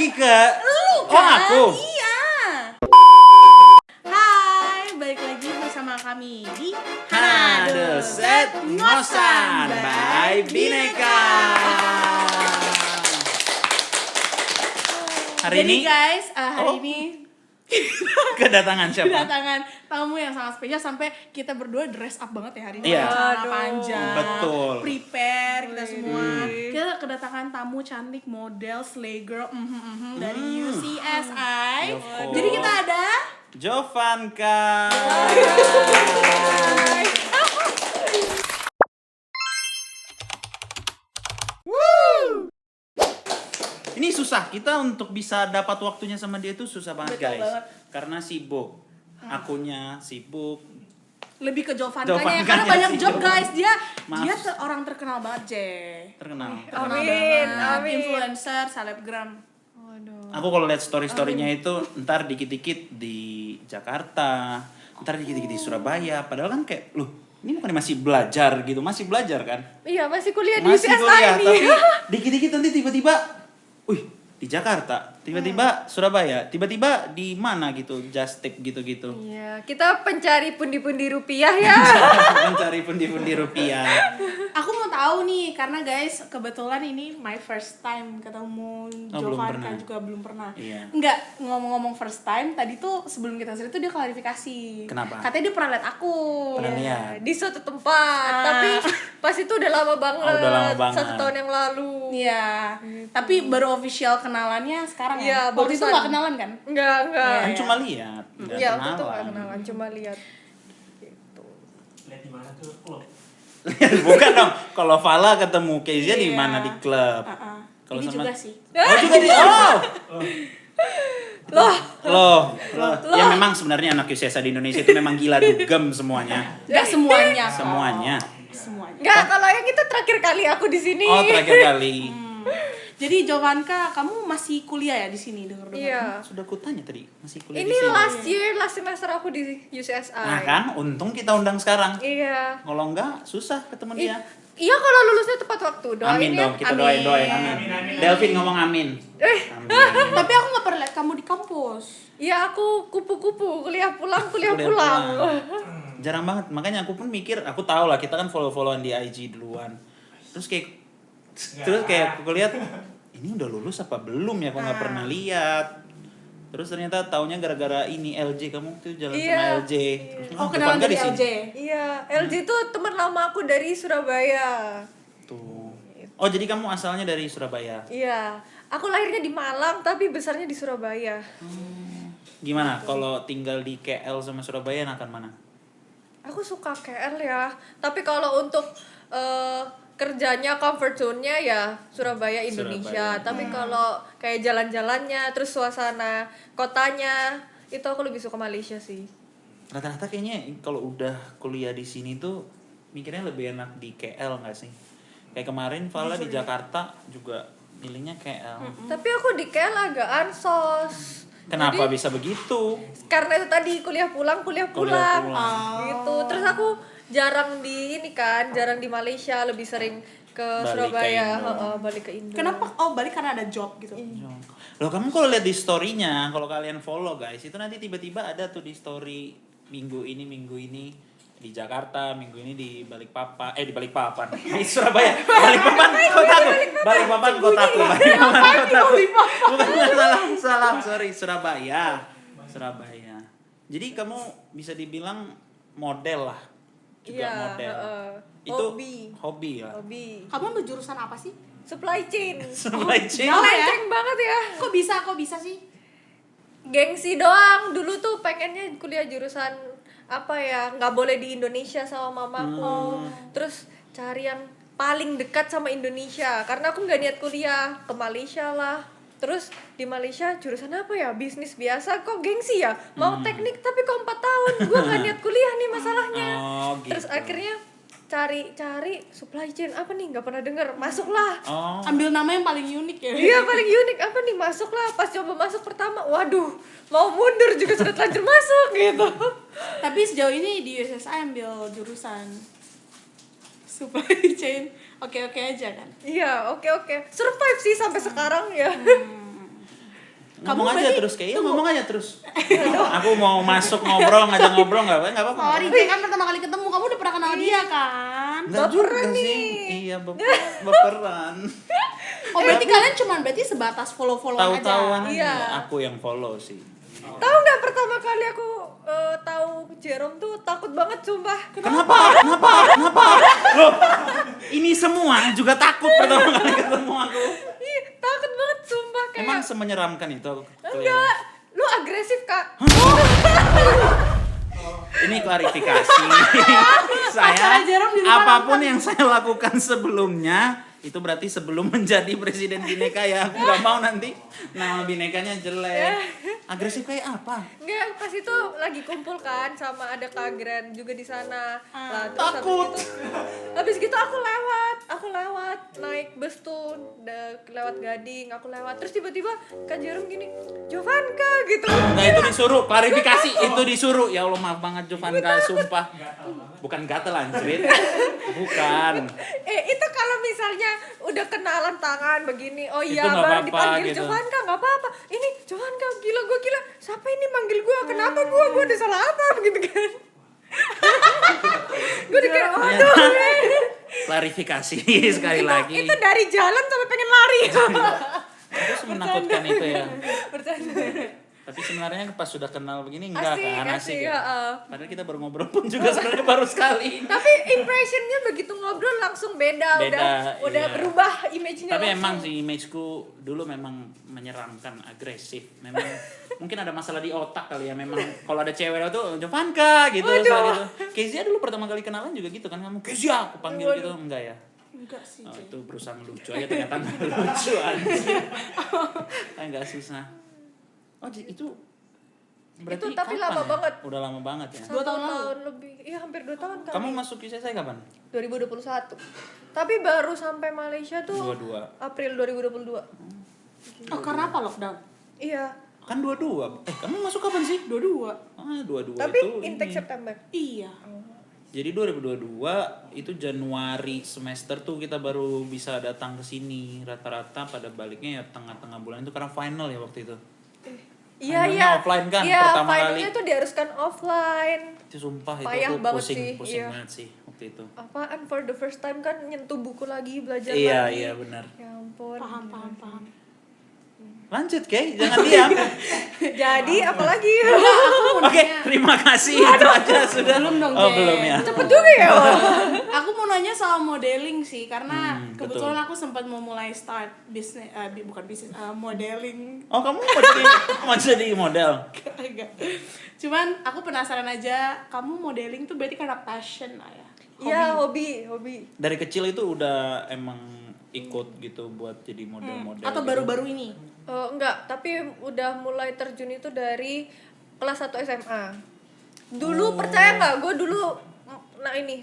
lagi ke Lu Oh, aku. Iya. Hai, balik lagi bersama kami di Hanado Set Ngosan by Bineka. Hari Jadi ini guys, hari Oh. ini kedatangan siapa? kedatangan tamu yang sangat spesial sampai kita berdua dress up banget ya hari ini. Iya. Celana Aduh. panjang. Betul. Prepare kita semua. Wih. Kita kedatangan tamu cantik model slay girl dari UCSI. Of course. Jadi kita ada Jovanka. Ini susah, kita untuk bisa dapat waktunya sama dia itu susah banget Betul guys. banget. Karena sibuk, akunnya sibuk. lebih ke Jovankanya Jovankanya karena banyak sih, job Jovan. guys. Dia Maaf. orang terkenal banget, Terkenal. Terkenal Amin, banget. amin. Influencer, selebgram. Waduh. Aku kalau lihat story-storynya itu ntar dikit-dikit di Jakarta, ntar dikit-dikit di Surabaya. Padahal kan kayak, loh ini bukan masih belajar gitu, masih belajar kan? Iya, masih kuliah di Masih UCSI kuliah, nih. tapi dikit-dikit nanti tiba-tiba, wih di Jakarta, tiba-tiba Surabaya, tiba-tiba di mana gitu, just tip gitu-gitu. Iya, kita pencari pundi-pundi rupiah ya. Mencari pundi-pundi rupiah. Aku mau tahu nih karena guys kebetulan ini my first time ketemu Oh, belum Jovanka pernah. juga belum pernah. Iya. Enggak, ngomong-ngomong first time tadi tuh sebelum kita cerita tuh dia klarifikasi. Kenapa? Katanya dia pernah lihat aku. Pernah Iya, lihat. di suatu tempat, Ah. tapi pas itu udah lama banget. Oh, udah lama banget. 1 tahun yang lalu. Iya. Tapi baru official kenalannya sekarang Iya, ya. Waktu itu barusan. nggak kenalan kan? Enggak. Kan Iya. cuma lihat, nggak Iya, waktu itu kenalan. enggak kenalan, cuma lihat. Gitu. Lihat di mana tuh klub. Bukan dong, kalau Fala ketemu Kezia di Iya. mana di klub? Kalau Ini sama juga sih. Oh juga di oh. Loh, Loh. Ya memang sebenarnya anak UCSA di Indonesia itu memang gila dugem semuanya. Enggak semuanya. kok. Semuanya. Semuanya. enggak, kalau yang itu terakhir kali aku di sini. Oh, terakhir kali. Jadi Jovanka, kamu masih kuliah ya di sini dengar-dengar? Iya. Sudah kutanya tadi, masih kuliah Ini di sini. last semester aku di UCSI. Nah kan, untung kita undang sekarang. Iya. Kalau enggak, susah ketemu dia. Iya, kalau lulusnya tepat waktu. Doain Amin ya. dong, kita Amin. doain. Amin. Delvin ngomong amin. Amin. Tapi aku nggak pernah lihat kamu di kampus. Iya, aku kupu-kupu, kuliah pulang. Kuliah Jarang banget, makanya aku pun mikir, aku tahu lah kita kan follow-followan di IG duluan. Terus kayak aku lihat ini udah lulus apa belum ya, aku nggak pernah lihat. Terus ternyata taunya gara-gara ini LJ, kamu tuh jalan Iya. sama LJ. Terus, Oh, Jovanka kenalan dari di sini. LJ. Iya, LG itu teman lama aku dari Surabaya. Tuh. Oh, jadi kamu asalnya dari Surabaya. Iya, aku lahirnya di Malang tapi besarnya di Surabaya. Gimana kalau tinggal di KL sama Surabaya enakan mana? Aku suka KL ya, tapi kalau untuk kerjanya comfort zone-nya ya Surabaya Indonesia. Surabaya. Tapi kalau kayak jalan-jalannya, terus suasana kotanya, itu aku lebih suka Malaysia sih. Rata-rata kayaknya kalau udah kuliah di sini tuh mikirnya lebih enak di KL nggak sih? Kayak kemarin Vala di Jakarta juga milihnya KL. Tapi aku di KL agak ansos. Kenapa Jadi, bisa begitu? karena itu tadi kuliah pulang Kuliah pulang. gitu. Terus aku jarang di ini kan, jarang di Malaysia, lebih sering ke Balik ke Surabaya, Indo. balik ke Indo. Kenapa? Oh, balik karena ada job gitu. Loh, kamu kalau lihat di story-nya, kalau kalian follow guys, itu nanti tiba-tiba ada tuh di story minggu ini di Jakarta, minggu ini di Balikpapan, di Balikpapan, di Surabaya, Balikpapan kotaku, Balikpapan kotaku, Balikpapan kotaku, bukan salah, sorry, Surabaya. Jadi kamu bisa dibilang model lah, juga Iya, model. Itu hobi ya. Hobi. Kamu ambil jurusan apa sih? Supply chain. Supply chain. Jauh ya? Melenceng banget ya. Kok bisa sih? Gengsi doang. Dulu tuh pengennya kuliah jurusan apa ya? Nggak boleh di Indonesia sama mamaku. Terus cari yang paling dekat sama Indonesia. Karena aku nggak niat kuliah ke Malaysia lah. Terus di Malaysia jurusan apa ya? Bisnis biasa. Kok gengsi ya? Mau teknik tapi kok 4 tahun. Gue nggak niat kuliah nih masalahnya. Oh, gitu. Terus akhirnya cari supply chain apa nih, nggak pernah denger, masuklah. Oh. Ambil nama yang paling unik ya. Iya, paling unik apa nih, masuklah. Pas coba masuk pertama, waduh, mau mundur juga sudah terlanjur masuk gitu. Tapi sejauh ini di USSI ambil jurusan supply chain. Oke-oke aja kan. Iya, oke. Survive sih sampai sekarang ya. Ngomong aja berarti- terus kayak ngomong aja terus. Aku mau masuk ngajak ngobrol nggak apa-apa. Sorry, Jay, kan pertama kali ketemu kamu udah pernah kenal dia kan? Enggak juga sih. Iya, baperan. Oh berarti kalian cuman berarti sebatas follow-followan aja. Tahu-tahuan Iya. aku yang follow sih. Tahu nggak pertama kali aku tahu Jerome tuh takut banget sumpah. Kenapa? Loh, ini semua juga takut pertama kali ketemu aku. Ih, takut banget sumpah kayak. Emang semenyeramkan itu aku? Enggak, lu agresif kak. Ini klarifikasi. Saya Pacarnya Jerome di depan apapun yang saya lakukan sebelumnya itu berarti sebelum menjadi presiden Bineka ya. Aku nggak mau nanti nama Binekanya jelek. Agresif kayak apa? Enggak, pas itu lagi kumpul kan sama ada Kak Grand juga di sana. Lah, terus Takut. Habis gitu aku lewat naik bus tuh lewat Gading, aku lewat. Terus tiba-tiba Kak Jerome gini, "Jovanka" gitu. Enggak, itu disuruh, klarifikasi itu disuruh. Ya Allah, maaf banget Jovanka, sumpah. Bukan gatel anjrit. Bukan. Itu kalau misalnya udah kenalan tangan begini, oh iya Itu nggak baru apa-apa dipanggil gitu. Jovanka, nggak apa-apa. Ini Jovanka, gila gue gila. Siapa ini manggil gue? Kenapa gue ada salah apa begitu kan? Gue udah kayak, aduh. Klarifikasi sekali lagi. Itu dari jalan sampai pengen lari. Terus menakutkan itu ya. Bercanda. Tapi sebenarnya pas sudah kenal begini enggak kan asik ya. Padahal kita baru ngobrol pun juga sebenarnya baru sekali. Tapi impressionnya begitu ngobrol langsung beda Beda, udah iya. berubah image-nya. Tapi langsung. emang sih imageku dulu memang menyeramkan, agresif. Memang mungkin ada masalah di otak kali ya. Memang kalau ada cewek tuh Jovanka gitu gitu. Kezia dulu pertama kali kenalan juga gitu kan. Kamu Kezia aku panggil gitu enggak ya? Enggak sih, Oh, Jay. itu berusaha ngelucu aja ternyata nggak lucu anjir. Enggak susah. Oh, itu berarti Itu tapi kapan lama ya? banget. Udah lama banget ya. 2 tahun lalu. tahun lebih. Iya, hampir 2 tahun kali. Kamu masuk ISSI kapan? 2021. Tapi baru sampai Malaysia tuh 22. April 2022. Oh karena apa lockdown? Iya. Kan 22. Kamu masuk kapan sih? 22. Ah, 22 Tapi itu intake ini. September. Iya. Jadi 2022 itu Januari semester tuh kita baru bisa datang ke sini. Rata-rata pada baliknya ya tengah-tengah bulan itu karena final ya waktu itu. Iya, Finalnya iya. offline kan, Iya, pertama finalnya kali. tuh diharuskan offline. Itu sumpah itu Payah aku banget pusing sih, iya. banget sih waktu itu. Apaan for the first time kan nyentuh buku lagi, belajar Iya, lagi. iya benar. Ya ampun. Paham. Lanjut, Kay, jangan diam. Jadi apalagi? Oke, terima kasih. Itu aja sudah. Belum dong, Oh, Jen. belum ya. Cepet juga ya. Aku mau nanya soal modeling sih karena kebetulan betul. aku sempat mau mulai start bisnis bukan bisnis modeling. Oh, kamu mau jadi model? Enggak. Cuman aku penasaran aja, kamu modeling tuh berarti karena passion lah ya. Iya, hobi. Dari kecil itu udah emang ikut gitu buat jadi model-model. Atau gitu. baru-baru ini? Enggak, tapi udah mulai terjun itu dari kelas 1 SMA. Dulu percaya nggak? Gue dulu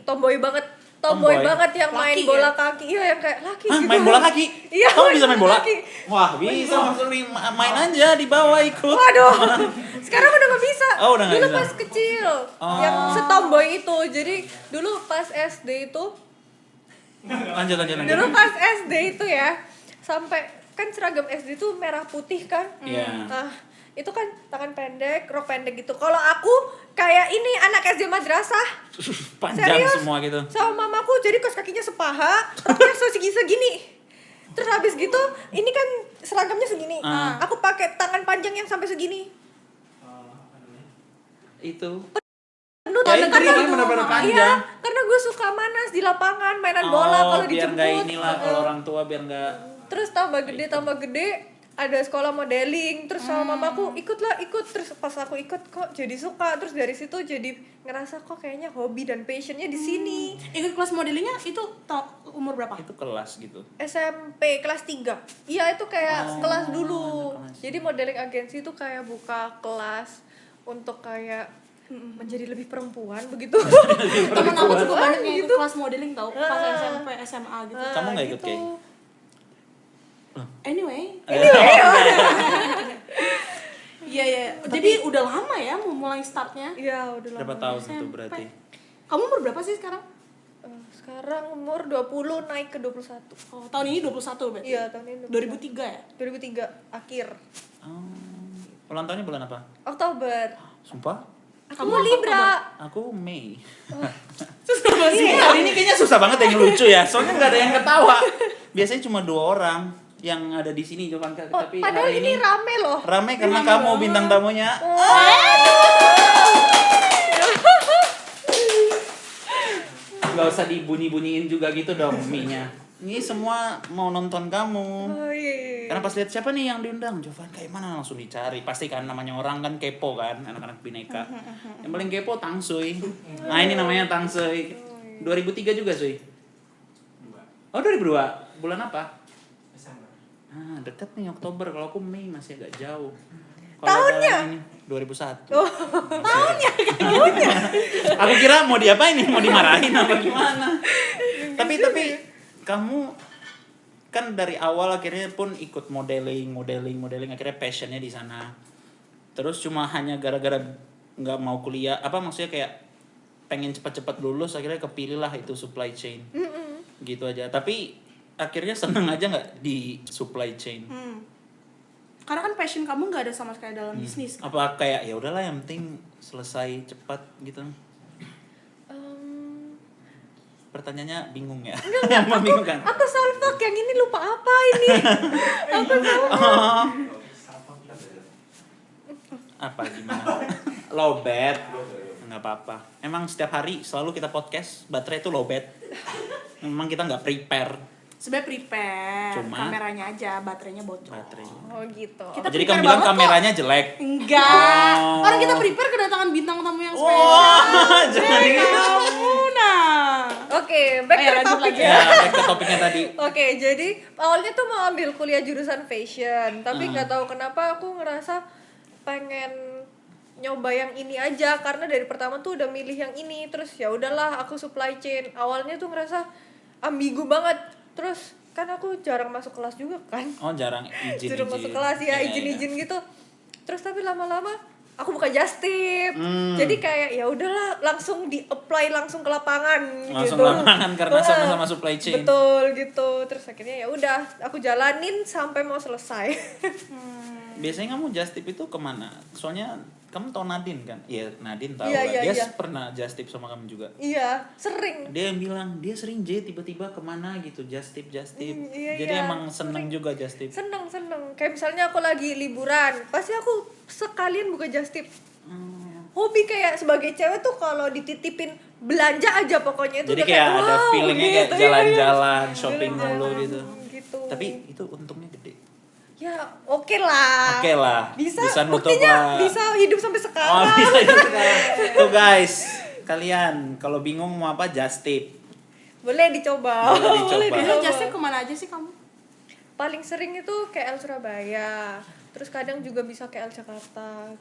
tomboy banget. Tomboy Tomboy? banget yang main Laki bola ya? kaki. Iya, yang kayak laki Hah, gitu. main bola kaki? Iya, Kamu bisa main bola? kaki. Wah, bisa langsung main aja di bawah ikut. Waduh, sekarang udah nggak bisa. Oh, udah nggak dulu bisa. pas kecil, Oh. yang setomboy itu. Jadi dulu pas SD itu, Lanjut. dulu pas SD itu ya, sampai kan seragam SD itu merah putih kan. Iya. Nah, itu kan tangan pendek, rok pendek gitu. Kalau aku kayak ini anak SD madrasah. Panjang Serius? semua gitu. Sama mamaku jadi kaos kakinya sepaha, roknya segini. Terus habis gitu, ini kan seragamnya segini. Ah. Aku pakai tangan panjang yang sampai segini. Itu. Penuh Kayak karena ini bener-bener Iya, panjang. karena gue suka manas di lapangan, mainan bola kalau biar dijemput. nggak inilah kalau orang tua biar nggak. Terus tambah gede, ada sekolah modeling. Terus sama mamaku ikut. Terus pas aku ikut kok jadi suka. Terus dari situ jadi ngerasa kok kayaknya hobi dan passionnya di sini. Ikut kelas modelingnya itu umur berapa? Itu kelas gitu. SMP kelas 3. Iya, itu kayak kelas dulu. ada kelas. Jadi modeling agensi itu kayak buka kelas untuk kayak menjadi lebih perempuan begitu. Temen aku juga banyak yang ikut kelas modeling tau pas SMP, SMA gitu. Kamu nggak ikut, Kay? Anyway. Iya. Jadi udah lama ya mulai startnya. Iya, udah lama. Berapa tahun itu SMP. berarti? Kamu umur berapa sih sekarang? Sekarang umur 20 naik ke 21. Oh, tahun ini 21 berarti? Iya, tahun ini 2003 ya? 2003 akhir. Ulang tahunnya bulan apa? Oktober. Sumpah? Aku Libra. Aku Mei. Susah banget sih. Hari ini kayaknya susah banget yang lucu ya. Soalnya nggak ada yang ketawa. Biasanya cuma 2 orang yang ada di sini coba Oh, tapi padahal hari ini rame loh. rame karena Rame kamu banget. bintang tamunya. Nggak usah dibunyi-bunyiin juga gitu dong mie-nya. Ini semua mau nonton kamu. Oh iya. Karena pas lihat siapa nih yang diundang, Jovan kayak mana langsung dicari. Pasti kan namanya orang kan kepo kan, anak-anak bineka. Yang paling kepo Tangsuy. Nah, ini namanya Tangsuy. 2003 juga, Suy. 2 Oh, 2002. Bulan apa? Desember. Ah, dekat nih Oktober. Kalau aku Mei masih agak jauh. Tahunnya? Ini 2001. Oh, tahunnya. Aku kira mau diapain nih? Mau dimarahin apa gimana? tapi kamu kan dari awal akhirnya pun ikut modeling akhirnya passionnya di sana. Terus cuma hanya gara-gara nggak mau kuliah, apa maksudnya kayak pengen cepat-cepat lulus akhirnya kepilih lah itu supply chain. Gitu aja. Tapi akhirnya seneng aja nggak di supply chain. Karena kan passion kamu nggak ada sama sekali dalam bisnis. Apa kayak ya udahlah yang penting selesai cepat gitu. Pertanyaannya bingung ya. Yang membingungkan. Aku soal talk yang ini lupa apa ini? Apa gimana? Lowbat. Enggak apa-apa. Emang setiap hari selalu kita podcast, baterai itu lowbat. Memang kita nggak prepare Sebenarnya prepare, Cuma- kameranya aja, baterainya bocor. baterai. Oh gitu. Kita Jadi prepare kamu bilang banget kok. kameranya jelek. Enggak. Oh. Orang kita prepare kedatangan bintang tamu yang spesial. Wah, jangan Dari gitu. kamu, nah. Oke, back Ayo, to lanjut topik lagi. ya. Ya, back ke topiknya tadi. Oke, jadi awalnya tuh mau ambil kuliah jurusan fashion, tapi nggak tahu kenapa aku ngerasa pengen nyoba yang ini aja karena dari pertama tuh udah milih yang ini, terus ya udahlah aku supply chain. Awalnya tuh ngerasa ambigu banget, terus kan aku jarang masuk kelas juga kan, Oh, jarang izin. jarang masuk kelas ya, izin-izin gitu. Terus tapi lama-lama aku buka just tip, jadi kayak ya udahlah langsung di apply langsung ke lapangan Langsung gitu. lapangan karena sama-sama supply chain. Betul gitu. Terus akhirnya ya udah aku jalanin sampai mau selesai. Biasanya kamu just tip itu kemana? Soalnya kamu tau Nadine kan? Iya, Nadine tahu Iya, lah. iya, Dia iya. pernah just tip sama kamu juga. Iya, sering. Dia yang bilang dia sering tiba-tiba kemana gitu just tip. Iya, Jadi iya. emang seneng juga just tip. Seneng. Kayak misalnya aku lagi liburan, pasti aku sekalian buka just tip. Hobi kayak sebagai cewek tuh kalau dititipin belanja aja pokoknya itu Jadi udah kayak ada wow, feelingnya kayak gitu, iya, jalan-jalan, iya. shopping mulu gitu. Gitu. Tapi itu untungnya gede. Ya oke lah. Oke lah. Bisa nutup buktinya lah. bisa hidup sampai Oh, sekarang. bisa juga sekarang. Tuh guys, kalian kalau bingung mau apa just tip. Boleh dicoba. Boleh dicoba. Biasanya justnya kemana aja sih kamu? Paling sering itu KL Surabaya, terus kadang juga bisa KL Jakarta.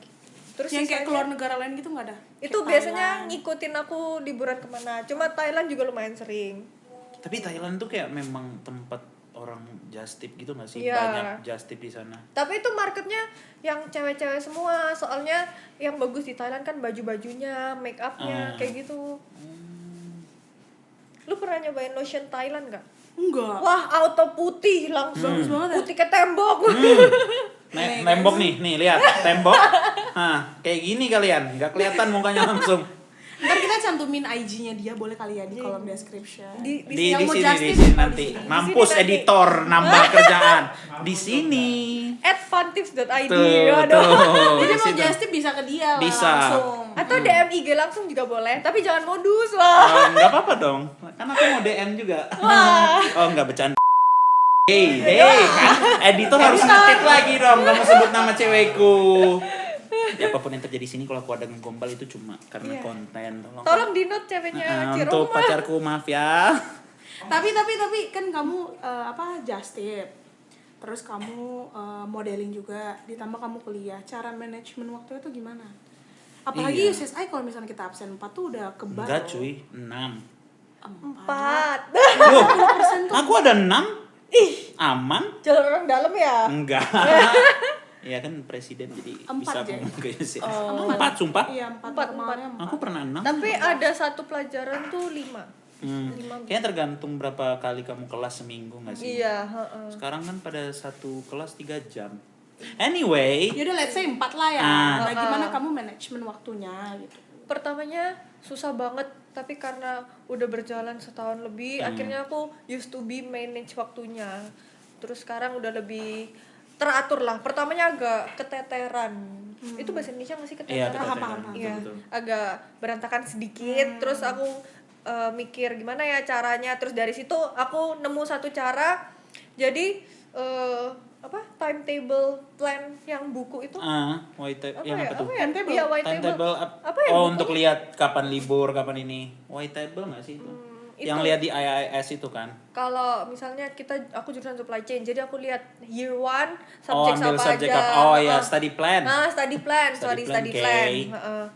Terus Yang kayak sisanya- keluar negara lain gitu nggak ada? itu Kayak biasanya Thailand. ngikutin aku liburan kemana. Cuma Thailand juga lumayan sering. Tapi Thailand tuh kayak memang tempat orang just tip gitu nggak sih? Iya. Banyak just tip di sana. Tapi itu marketnya yang cewek-cewek semua. Soalnya yang bagus di Thailand kan baju-bajunya, make upnya, kayak gitu. Lu pernah nyobain lotion Thailand nggak? Enggak. Wah, auto putih langsung. Bagus banget ya? Putih ke tembok. Tembok nih lihat tembok. Nah, kayak gini kalian, nggak kelihatan mukanya langsung. Ntar kita cantumin IG-nya dia boleh kali ya di kolom description. Di Di yang mau sini just di tip, sini oh, nanti. di sini. Mampus Di sini nanti. editor nambah kerjaan. Di sini. @funtips.id. Tuh, Aduh. tuh. Jadi di mau situ. just tip bisa ke dia lah Bisa. langsung. Atau DM IG langsung juga boleh, tapi jangan modus. Wah. Nggak apa-apa dong. Kan aku mau DM juga. Oh, nggak bercanda. Hey, kan editor harus ngetit lagi dong. Kamu sebut nama cewekku. Ya apapun yang terjadi sini kalau aku ada ngegombal itu cuma karena Iya. konten. Tolong di note ceweknya Untuk Ciroma. pacarku maaf ya. Tapi kan kamu just tip. Terus kamu modeling juga, ditambah kamu kuliah. Cara manajemen waktu itu gimana? Apalagi Iya. USSI kalau misalnya kita absen 4 tuh udah kebal. Enggak cuy, 6. 4. Loh, aku ada 6. Aman? Jalan orang dalam ya? Enggak. Ya kan presiden jadi 4 bisa aja. ngomong ke USS. Oh. 4 sumpah? Iya, 4 Empat, normalnya Aku pernah 6. Tapi ada satu pelajaran tuh 5. Kayaknya tergantung berapa kali kamu kelas seminggu nggak sih? Iya, heeh. Sekarang kan pada satu kelas 3 jam. Anyway, Yaudah let's say 4 lah ya. Nah gimana kamu manajemen waktunya gitu? Pertamanya susah banget, tapi karena udah berjalan setahun lebih, akhirnya aku used to be manage waktunya. Terus sekarang udah lebih teratur lah. Pertamanya agak keteteran. Itu bahasa Indonesia nggak sih iya keteteran? betul. Iya, Betul. agak berantakan sedikit. Terus aku mikir gimana ya caranya. Terus dari situ aku nemu satu cara. Jadi timetable plan yang buku itu White table. apa Yang ya? apa tuh? Apa ya? Timetable. Iya, white Timetable. Apa ya Oh, bukunya? untuk lihat kapan libur, kapan ini. White table nggak sih itu? Yang itu. lihat di IIS itu kan? Kalau misalnya aku jurusan supply chain, jadi aku lihat year 1 Oh, subjek ambil apa subjek aja. apa? Oh ya, Heeh. study plan. Nah, study plan, Study plan, study plan. okay. Heeh.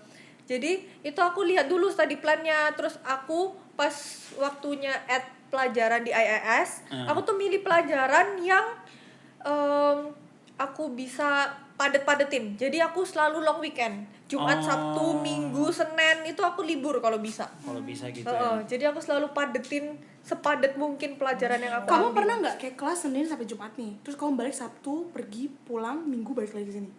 Jadi itu aku lihat dulu study plannya, terus aku pas waktunya add pelajaran di IIS, aku tuh milih pelajaran yang aku bisa padet-padetin. Jadi aku selalu long weekend. Jumat, Sabtu, Minggu, Senin itu aku libur kalau bisa. Kalau bisa gitu Heeh, ya. jadi aku selalu padetin sepadet mungkin pelajaran yang aku Kamu ambil. pernah nggak kayak kelas Senin sampai Jumat nih, terus kamu balik Sabtu, pergi, pulang, Minggu balik lagi ke sini?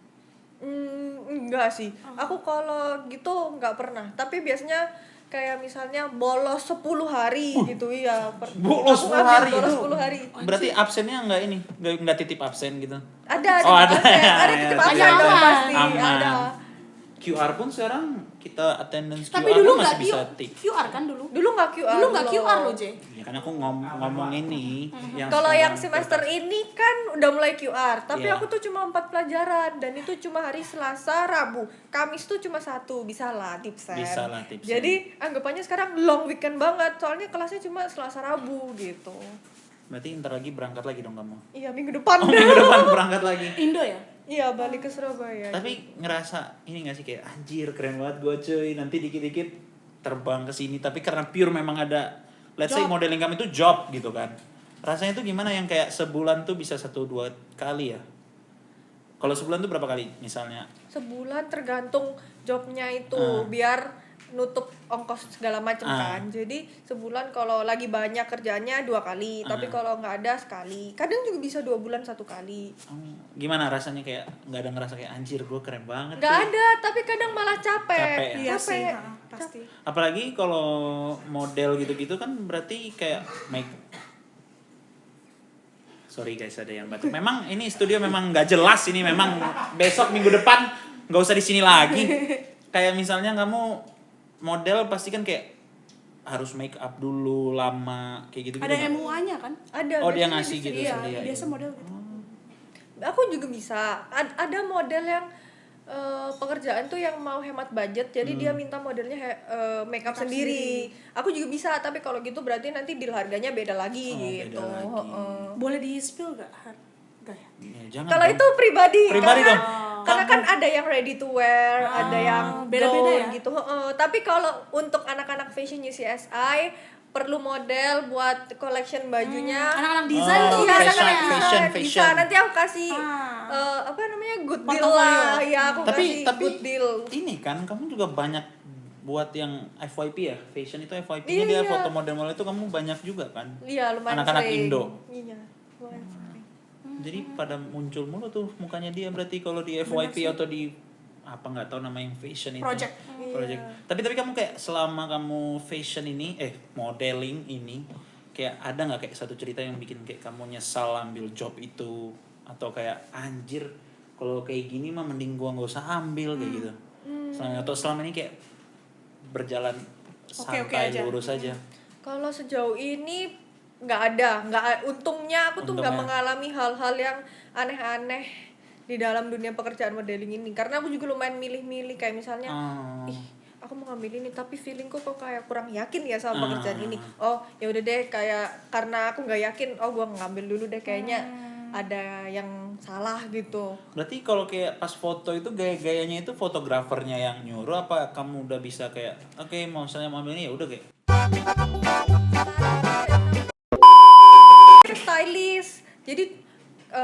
Enggak sih. Aku kalau gitu enggak pernah. Tapi biasanya kayak misalnya bolos 10 hari gitu ya. Bolos Aku 10 ambil hari bolos itu. 10 hari. Berarti absennya nggak ini? Nggak titip absen gitu? Ada Oh, ada. absen. Ada Ya, titip ya, absen ya. dong pasti. Aman. Ada. QR pun sekarang kita attendance Tapi QR dulu pun nggak masih bisa tik. QR kan dulu? Dulu enggak QR. Dulu nggak belum. QR loh J. Ya kan aku ngomong ini Kalau sekarang yang semester kertas. ini kan udah mulai QR, tapi Iya. aku tuh cuma 4 pelajaran dan itu cuma hari Selasa, Rabu. Kamis tuh cuma 1, bisa lah tipsen. Bisa lah tipsen. Jadi anggapannya sekarang long weekend banget, soalnya kelasnya cuma Selasa, Rabu gitu. Berarti ntar lagi berangkat lagi dong kamu. Iya, minggu depan. Oh, minggu depan berangkat lagi. Indo ya? Iya, balik ke Surabaya. Tapi ngerasa ini gak sih kayak anjir keren banget gue cuy. Nanti dikit-dikit terbang ke sini tapi karena pure memang ada let's say Job. modeling kami itu job gitu kan. Rasanya tuh gimana yang kayak sebulan tuh bisa 1-2 kali ya? Kalau sebulan tuh berapa kali misalnya? Sebulan tergantung jobnya itu, Ah. biar nutup ongkos segala macam Ah. kan. Jadi sebulan kalau lagi banyak kerjanya 2 kali, tapi kalau nggak ada sekali. Kadang juga bisa 2 bulan 1 kali. Gimana rasanya kayak nggak ada ngerasa kayak anjir gue keren banget Nggak cuy. ada, tapi kadang malah capek. Capek ya? Iya sih, Capek. pasti. Apalagi kalau model gitu-gitu kan berarti kayak sorry guys ada yang batuk. Memang ini studio memang nggak jelas ini memang besok minggu depan nggak usah di sini lagi. Kayak misalnya kamu model pasti kan kayak harus make up dulu lama kayak gitu. Ada MUA-nya kan? Ada. Oh dia biasanya ngasih gitu Iya, sedia. biasa model gitu. Aku juga bisa. Ada model yang pekerjaan tuh yang mau hemat budget, jadi dia minta modelnya make up sendiri. Aku juga bisa, tapi kalau gitu berarti nanti deal harganya beda lagi Oh, beda gitu. lagi. Heeh. Boleh di spill gak? Gak ya? Ya, jangan Kalau dong. itu pribadi, Pribadi karena, dong. karena kan ada yang ready to wear, ada yang beda-beda gown ya? gitu. Heeh. Tapi kalau untuk anak-anak fashion UCSI perlu model buat collection bajunya. Anak-anak desain Oh, tuh Iya, fashion, biasanya. fashion. Bisa. Nanti aku kasih apa namanya good deal Portofolio. lah. Ya aku kasih tapi good deal. ini kan kamu juga banyak buat yang FYP ya fashion itu FYP-nya dia Iya. foto model-model itu kamu banyak juga kan. Iya, lumayan Anak-anak sering. Indo. Iya, lumayan sering. Jadi pada muncul mulu tuh mukanya dia berarti kalau di FYP atau di apa nggak tahu nama yang fashion itu. Project. Project. Tapi kamu kayak selama kamu fashion ini modeling ini kayak ada nggak kayak satu cerita yang bikin kayak kamu nyesal ambil job itu atau kayak anjir kalau kayak gini mah mending gua nggak usah ambil kayak gitu. Atau selama ini kayak berjalan Oke-oke santai aja. lurus aja. Kalau sejauh ini nggak ada, untungnya aku tuh nggak Untungnya. mengalami hal-hal yang aneh-aneh di dalam dunia pekerjaan modeling ini, karena aku juga lumayan milih-milih kayak misalnya Oh. ih aku mau ngambil ini tapi feelingku kok kayak kurang yakin ya sama pekerjaan ini. Oh ya udah deh, kayak karena aku nggak yakin, oh gua ngambil dulu deh, kayaknya ada yang salah gitu. Berarti kalau kayak pas foto itu gaya-gayanya itu fotografernya yang nyuruh apa kamu udah bisa kayak oke mau misalnya mau ambil ini ya udah kayak Stylist, jadi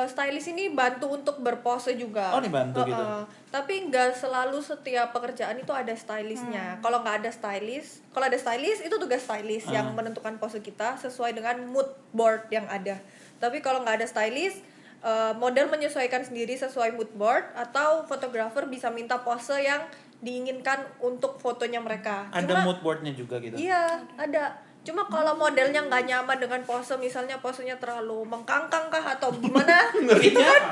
stylist ini bantu untuk berpose juga. Oh, dibantu gitu. Tapi nggak selalu setiap pekerjaan itu ada stylistnya. Kalau nggak ada stylist, kalau ada stylist itu tugas stylist yang menentukan pose kita sesuai dengan mood board yang ada. Tapi kalau nggak ada stylist, model menyesuaikan sendiri sesuai mood board, atau fotografer bisa minta pose yang diinginkan untuk fotonya mereka. Ada mood boardnya juga gitu. Iya, ada. Cuma kalau modelnya nggak nyaman dengan pose, misalnya posenya terlalu mengkangkang kah atau gimana, gitu kan?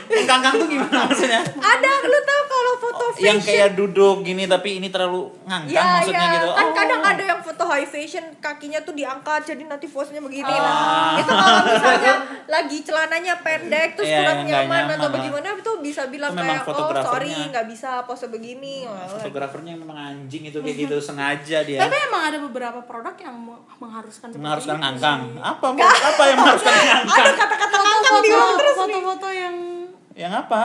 Mengkangkang tuh gimana maksudnya? Ada, lu tahu kalau foto fashion. Yang kayak duduk gini tapi ini terlalu ngangkang maksudnya gitu. Kan Oh. kadang ada yang foto high fashion kakinya tuh diangkat jadi nanti posenya begini. Ah. Nah, itu kalau misalnya lagi celananya pendek terus Iya, kurang yang nggak nyaman atau nyaman, bagaimana, itu bisa bilang Itu memang kayak, oh fotografernya. sorry nggak bisa pose begini. Fotografernya memang anjing itu kayak gitu sengaja dia. Tapi emang ada beberapa produk yang mengharuskan seperti Mengharuskan itu ngangkang. sih. Apa yang mengharuskan ngangkang? Ada kata-kata ngangkang diulang terus nih. Foto-foto yang Yang apa?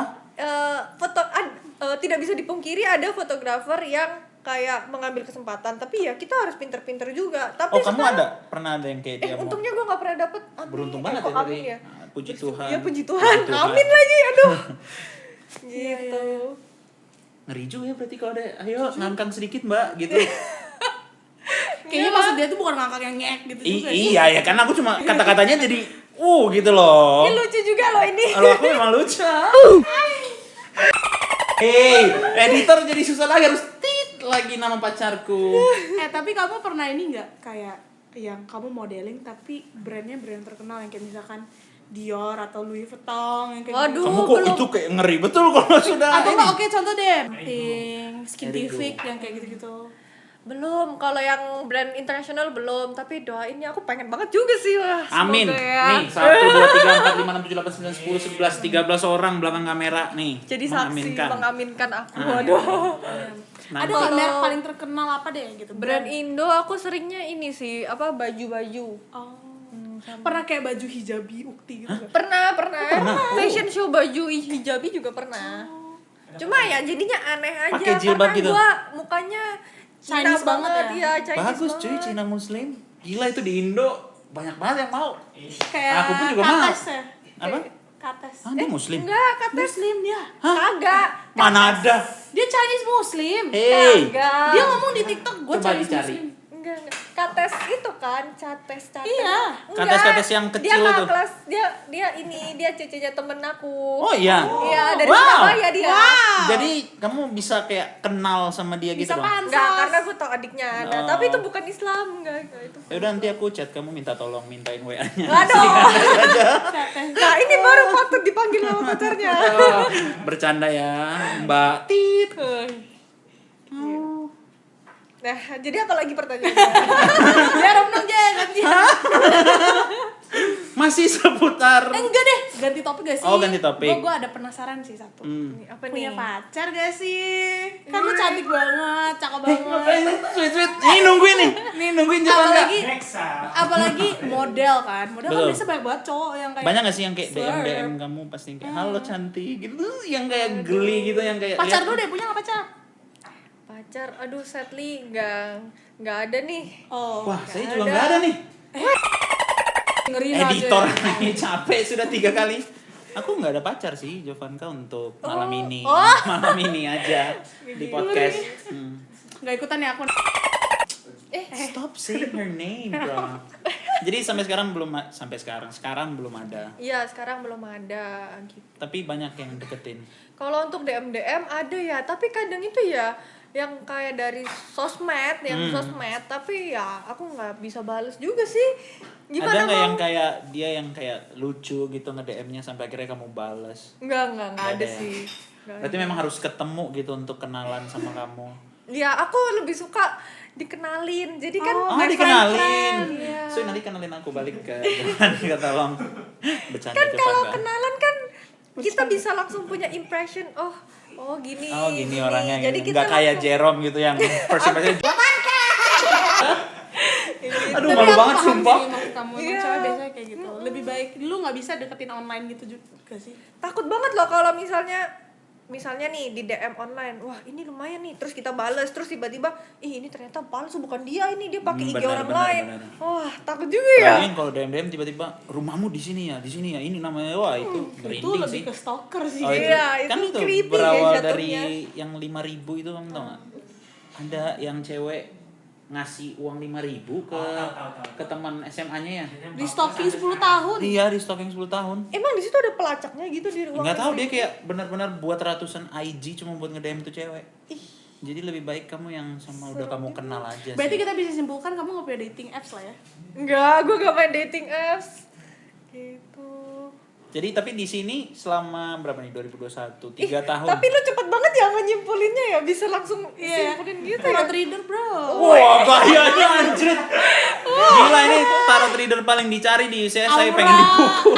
Tidak bisa dipungkiri ada fotografer yang kayak mengambil kesempatan, tapi ya kita harus pinter-pinter juga. Tapi Oh, kamu sekarang, pernah ada yang kayak dia mau untungnya gue nggak pernah dapet. Amin. beruntung banget Kok ya amin tadi. ya? Puji Tuhan. Ya puji Tuhan. Amin lagi, aduh. Gitu. Ngeri juga ya berarti kalau ada, ayo ngangkang sedikit mbak gitu. kayaknya maksud dia tuh bukan ngangkang yang ngek gitu juga. Iya ya, karena aku cuma kata-katanya jadi gitu loh. Ini lucu juga loh ini. Kalau aku memang lucu. Hey, editor jadi susah lagi, harus tit lagi nama pacarku. Tapi kamu pernah ini nggak kayak yang kamu modeling tapi brandnya brand terkenal yang kayak misalkan Dior atau Louis Vuitton yang kayak Waduh. gitu. Kamu kok belum. itu kayak ngeri betul kalau sudah Atau ini. enggak, oke contoh deh Pink, Skintific yang kayak gitu-gitu. Belum, kalau yang brand internasional belum, tapi doain ya, aku pengen banget juga sih. Wah, Amin. semoga ya. Nih, 1 2 3 4 5 6 7 8 9 10 11 13 orang belakang kamera nih. Jadi saksi mengaminkan. mengaminkan aku. Ah. Waduh. Nah, Ada nggak merek paling terkenal apa deh gitu? Brand Indo aku seringnya ini sih, apa baju-baju. Oh. Pernah kayak baju hijabi ukti gitu nggak? Pernah. Fashion show baju hijabi juga pernah. Cuma ya jadinya aneh aja. Pakai jilbab karena gitu? gua mukanya Cina Chinese banget ya? Iya, Chinese bagus cuy, banget. Cina Muslim. Gila itu di Indo banyak banget yang mau. Kayak Aku pun juga mau. Kates ya? Apa? Kates. Ah, dia Muslim. Enggak, kata Muslim dia. kagak. Mana ada? Dia Chinese Muslim. Hey. Kagak. Dia ngomong di TikTok gue Coba Chinese dicari. Muslim. Enggak. Kates itu kan, cates. Iya. Enggak. Kates-kates yang kecil dia tuh. kelas dia cecenya temen aku. Oh iya. Iya, dari Wow. Surabaya dia. Jadi kamu bisa kayak kenal sama dia Bisa gitu dong. pansos. Enggak, karena aku tau adiknya ada, Oh. tapi itu bukan Islam, enggak itu. Ya udah nanti aku chat kamu minta tolong mintain WA-nya. Aduh. aja. Nah, ini baru patut dipanggil sama pacarnya. Bercanda ya, Mbak Tit. Nah, jadi apa lagi pertanyaannya? Ya renung aja ganti. Masih seputar. Enggak deh, ganti topik gak sih? Oh, ganti topik. Gue ada penasaran sih satu. Apa Punya nih? pacar gak sih? Kan lu cantik banget, cakep Ngapain banget. sweet. Ini nungguin nih. Nih nungguin jawaban Kak. Apalagi Nexa. apalagi model kan. Model kan Betul. biasa banyak banget cowok yang kayak Banyak gak sih yang kayak Slur. DM kamu pasti yang kayak halo cantik gitu, yang kayak geli gitu, yang kayak Pacar lihat- lu deh, punya gak pacar? Pacar, aduh sadly nggak ada nih. Oh. Wah, saya Nggak juga ada. nggak ada nih. Dengerin Editor aja. ini capek sudah 3 kali. Aku nggak ada pacar sih, Jovanka, untuk malam ini. Oh. Malam ini aja di podcast. Gak ikutan ya aku. Stop saying her name, bro. Jadi sampai sekarang belum sekarang belum ada. Iya, sekarang belum ada gitu. Tapi banyak yang deketin. Kalau untuk DM ada ya, tapi kadang itu ya yang kayak dari sosmed, sosmed, tapi ya aku nggak bisa bales juga sih. Gimana Ada nggak mau? yang kayak dia yang kayak lucu gitu nge-DM-nya sampai akhirnya kamu balas? Nggak Nggak ada ada ya? sih. Nggak Berarti ada. memang harus ketemu gitu untuk kenalan sama kamu. Ya aku lebih suka dikenalin, jadi kan Oh, Oh, my dikenalin. friend. Iya. So nanti kenalin aku balik ke Jovanka, tolong. Bercanda kan kalau Jovanka. kenalan kan kita bisa langsung punya impression, oh gini. Oh gini orangnya Jadi gitu. kita Nggak kayak langsung- Jerome gitu yang first impression. Aduh, Tapi malu aku banget paham sumpah. sih maksud kamu. Emang Iya. cewek biasanya kayak gitu. Lebih baik lu gak bisa deketin online gitu juga sih. Takut banget loh kalau misalnya misalnya nih di DM online, wah ini lumayan nih, terus kita bales, terus tiba-tiba, ih ini ternyata palsu, bukan dia, ini dia pakai IG orang lain. benar. Wah takut juga ya. Lagian kalau DM tiba-tiba rumahmu di sini ya, ini namanya, wah itu Itu merinding lebih sih. ke stalker sih. Oh, Iya, kan itu itu creepy berawal guys dari jatuhnya. yang 5.000 itu kamu tau gak? Ada yang cewek ngasih uang 5.000 ke teman SMA-nya ya. Di stalking 10 tahun. Iya, di stalking 10 tahun. Emang di situ ada pelacaknya gitu di ruang? Nggak tahu dia kayak benar-benar buat ratusan IG cuma buat nge-DM tuh cewek. Jadi lebih baik kamu yang sama udah kamu kenal aja Berarti sih. kita bisa simpulkan kamu nggak punya dating apps lah ya. Enggak, gue gak main dating apps. Gitu. Jadi tapi di sini selama berapa nih 2021 3 tahun. Tapi lu cepet banget ya nyimpulinnya ya, bisa langsung simpulin gitu ya. Tarot reader bro. Wah, bahayanya anjir. Gila ini tarot reader paling dicari di saya Aura. pengen dipukul.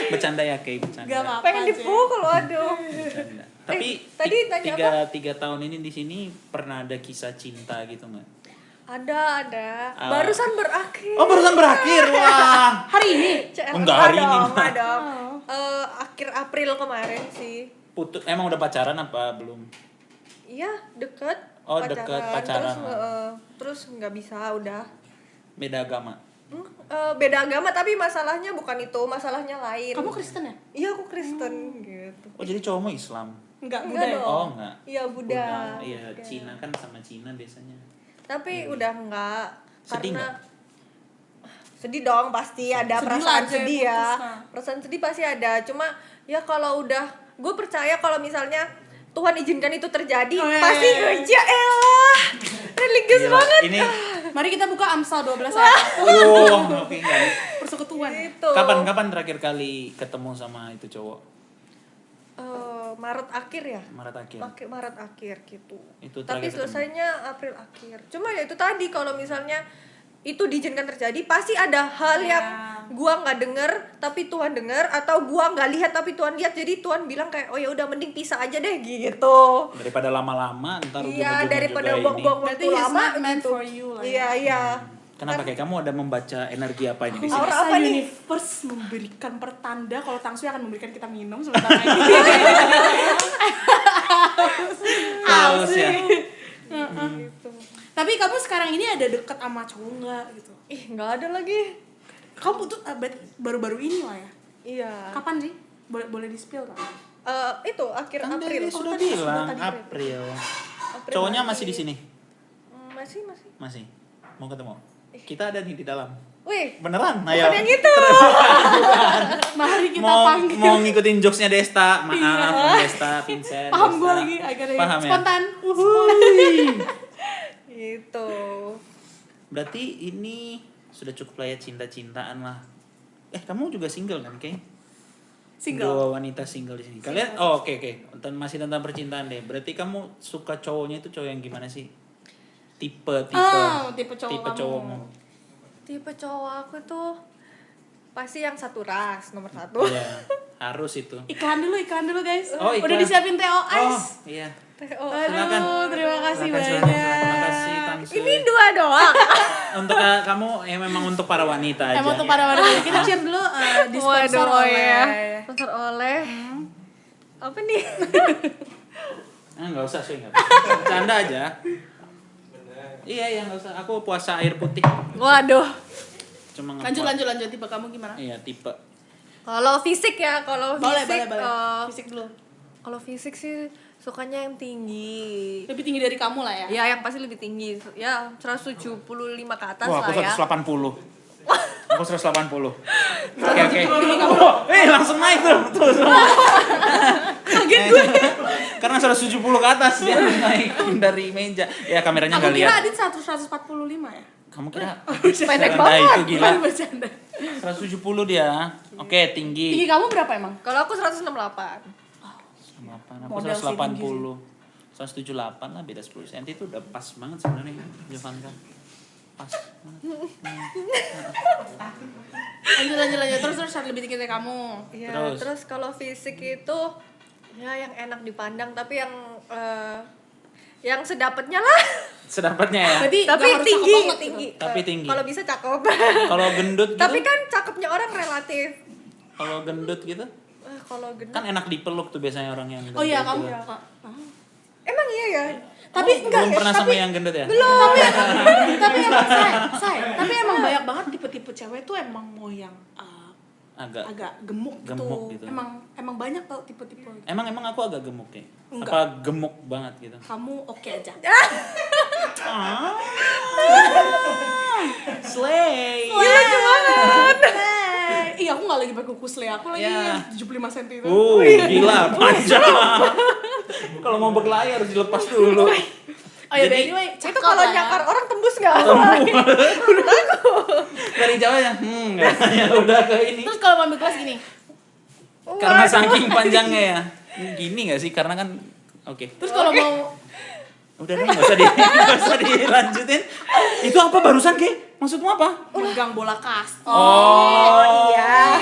Bercanda ya, Kay, bercanda. Gak apa-apa. Pengen dipukul, aduh. Bercanda. Tapi tadi tanya tiga tahun ini di sini pernah ada kisah cinta gitu nggak? Ada. Ah. Barusan berakhir. Oh, barusan berakhir. Wah. Hari ini. Enggak, hari ini. Enggak dong. Akhir April kemarin sih. Emang udah pacaran apa belum? Iya, deket. Oh, deket, pacaran. Terus nggak bisa, udah. Beda agama. Beda agama tapi masalahnya bukan itu, masalahnya lain. Kamu Kristen ya? Iya, aku Kristen gitu. Oh, jadi cowokmu Islam? Enggak, Enggak Buddha ya? dong. Oh, enggak. Iya, Buddha. Iya, Buddha. Cina kan sama Cina biasanya. Tapi udah enggak Sedih karena nggak? sedih dong, pasti ada Sedih perasaan lah, sedih putus, ya. nah. Perasaan sedih pasti ada. Cuma ya kalau udah, gue percaya kalau misalnya Tuhan izinkan itu terjadi, Oh, iya, pasti iya, iya. ya elah. Religius Gila, banget. Ini Mari kita buka Amsal 12 ayat. oke enggak. Persekutuan. Gitu. Kapan terakhir kali ketemu sama itu cowok? Maret akhir ya? Maret akhir. Maret akhir gitu. Itu Tapi terakhir selesainya April akhir. Cuma ya itu tadi, kalau misalnya itu diizinkan terjadi, pasti ada hal Ya. yang gua nggak denger tapi Tuhan denger, atau gua nggak lihat tapi Tuhan lihat, jadi Tuhan bilang kayak, oh ya udah mending pisah aja deh gitu. Daripada lama-lama ntar Iya, ujung-ujungnya daripada juga buang-buang Berarti waktu he's lama not meant gitu. for you lah ya. Iya, iya. Kenapa kayak kamu ada membaca energi apa ini di sini? Aura Rasa apa nih? universe memberikan pertanda kalau Tang Sui akan memberikan kita minum sebentar lagi. Haus ya. Gitu. Tapi kamu sekarang ini ada deket sama cowok nggak gitu? Ih, nggak ada lagi. Kamu tuh berarti baru-baru ini lah ya? Iya. Kapan sih? Boleh di-spill nggak? Itu akhir Kan April. dia sudah tadi bilang tadi April. April Cowoknya lagi. masih di sini? Masih. Masih. Mau ketemu? Kita ada nih di dalam. Wih, Beneran? bukan Ayo. yang itu. Mari kita Mau panggil. mau ngikutin jokesnya Desta. Maaf, Iya. Desta, Vincent. Paham Desta. gue lagi, agak Paham ya? spontan. Gitu. Berarti ini sudah cukup lah ya cinta-cintaan lah. Kamu juga single kan, Kay? Single. Dua wanita single di sini. Kalian oke. Masih tentang percintaan deh. Berarti kamu suka cowoknya itu cowok yang gimana sih? Tipe Tipe cowok kamu. cowokmu. Tipe cowok aku tuh pasti yang satu ras, nomor satu. Iya, harus itu. Iklan dulu guys. Oh, iklan. Udah disiapin TO Oh, Ice. iya. Oh, Silakan. Aduh, terima kasih Silakan. banyak. Terima kasih, Kang Sui. ini 2 doang. Untuk kamu memang untuk para wanita aja. Emang tuh para wanita. Kita cheer dulu di sponsor Waduh, oleh. ya. Sponsor oleh. Apa nih? Enggak usah sih, enggak. Bercanda aja. Iya, enggak usah. Aku puasa air putih. Waduh. Cuma Lanjut tipe kamu gimana? Iya, tipe. Kalau fisik ya, kalau Boleh. fisik Fisik dulu. kalau fisik sih sukanya yang tinggi. Lebih tinggi dari kamu lah ya. Ya, yang pasti lebih tinggi. Ya, 175 ke atas Wah, lah aku ya. 180. Aku 180. Oke. Langsung naik tuh. Kaget gue. Karena 170 ke atas dia harus naik dari meja. Ya kameranya Aku enggak kira lihat. Adit 145 ya. Kamu kira Pendek serendah banget. itu gila. Bukan bercanda. 170 dia. Oke, tinggi. Tinggi kamu berapa emang? Kalau aku 168. 168. Aku Model sih 180. 178 lah, beda 10 cm itu udah pas banget sebenarnya Jovanka. Pas. Lanjut. Terus lebih tinggi dari kamu. Ya, Terus? terus kalau fisik itu ya yang enak dipandang, tapi yang sedapatnya lah. Sedapatnya ya. Berarti Tapi nggak harus tinggi, cakep banget tinggi. gitu. Tapi tinggi. Kalau bisa cakep. Kalau gendut gitu. Tapi kan cakepnya orang relatif. Kalau gendut gitu. Kalau gendut. Kan enak dipeluk tuh biasanya orang yang gendut. Oh iya, kamu. gitu. Emang iya ya? Tapi enggak Belum pernah sama yang gendut ya? tapi emang tapi emang banyak banget tipe-tipe cewek tuh emang mau yang agak gemuk Gemuk gitu. Emang banyak tau tipe-tipe gitu. Emang aku agak gemuk ya? Enggak. Apa gemuk banget gitu? Kamu oke aja. Slay. Gila banget. Iya, aku gak lagi pakai kuku slay, aku lagi Ya. 75 cm itu. Gila, panjang. Kalau mau berlari harus dilepas dulu. Oh ya, Jadi- anyway, Itu kalau nyakar orang tembus nggak? Dari Jawa ya, katanya udah ke ini. Terus kalau mau ambil kelas gini. Karena saking panjangnya ya. Gini gak sih? Karena kan, oke. Terus kalau mau Udah deh, nggak usah dilanjutin. Itu apa barusan, Ke? Maksudmu apa? megang bola kasti. Oh iya.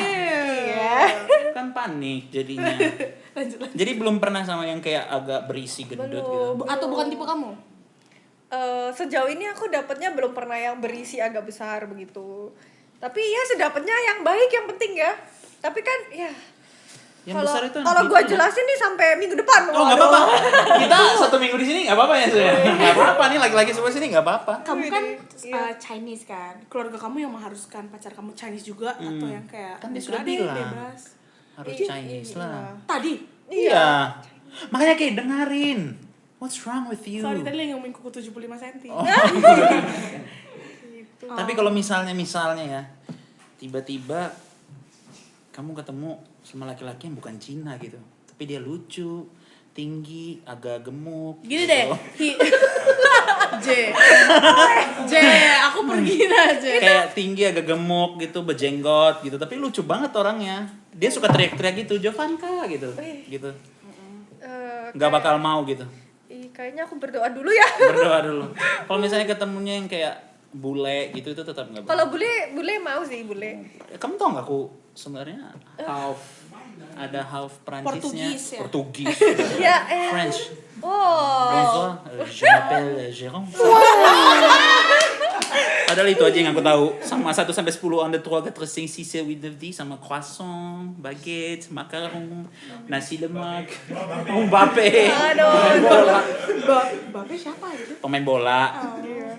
Kan panik jadinya. Lanjut. Jadi belum pernah sama yang kayak agak berisi gendut gitu. Atau bukan tipe kamu? Sejauh ini aku dapatnya belum pernah yang berisi agak besar begitu. Tapi ya sedapatnya yang baik yang penting ya. Tapi kan ya Yang kalau besar itu kalau anak gua itu, jelasin nih sampai minggu depan. Oh nggak Waduh. apa-apa. Kita 1 minggu di sini nggak apa-apa ya saya. Nggak apa-apa nih laki-laki semua sini nggak apa-apa. Kamu kan Iya. Chinese kan? Keluarga kamu yang mengharuskan pacar kamu Chinese juga atau yang kayak Kan dia enggak sudah deh, bilang. bebas. Harus Iya, Chinese iya. lah. Tadi. Iya. Makanya kayak dengerin. What's wrong with you? Sorry tadi lagi ngomongin kuku 75 cm. Oh. Tapi kalau misalnya ya, tiba-tiba kamu ketemu sama laki-laki yang bukan Cina gitu, tapi dia lucu, tinggi, agak gemuk. Gini gitu. deh. J, aku pergi aja. Kayak tinggi agak gemuk gitu, berjenggot gitu, tapi lucu banget orangnya. Dia suka teriak-teriak gitu, Jovanka gitu, gitu. Nggak bakal mau gitu. Kayaknya aku berdoa dulu ya. Berdoa dulu. Kalau misalnya ketemunya yang kayak bule gitu itu tetap nggak. Kalau bule mau sih bule. Kamu tau nggak aku sebenarnya ada half Prancisnya, Portugis ya? Portugis, Ya French. Oh. Bonsoir, je m'appelle Jérôme. Padahal itu aja yang aku tahu. Sama 1 sampai 10 on the 3, 4, 5, 6, 7, 8, 9, 10 sama croissant, baguette, macaron, nasi lemak, Mbappe. Aduh. Babe siapa gitu? Pemain bola.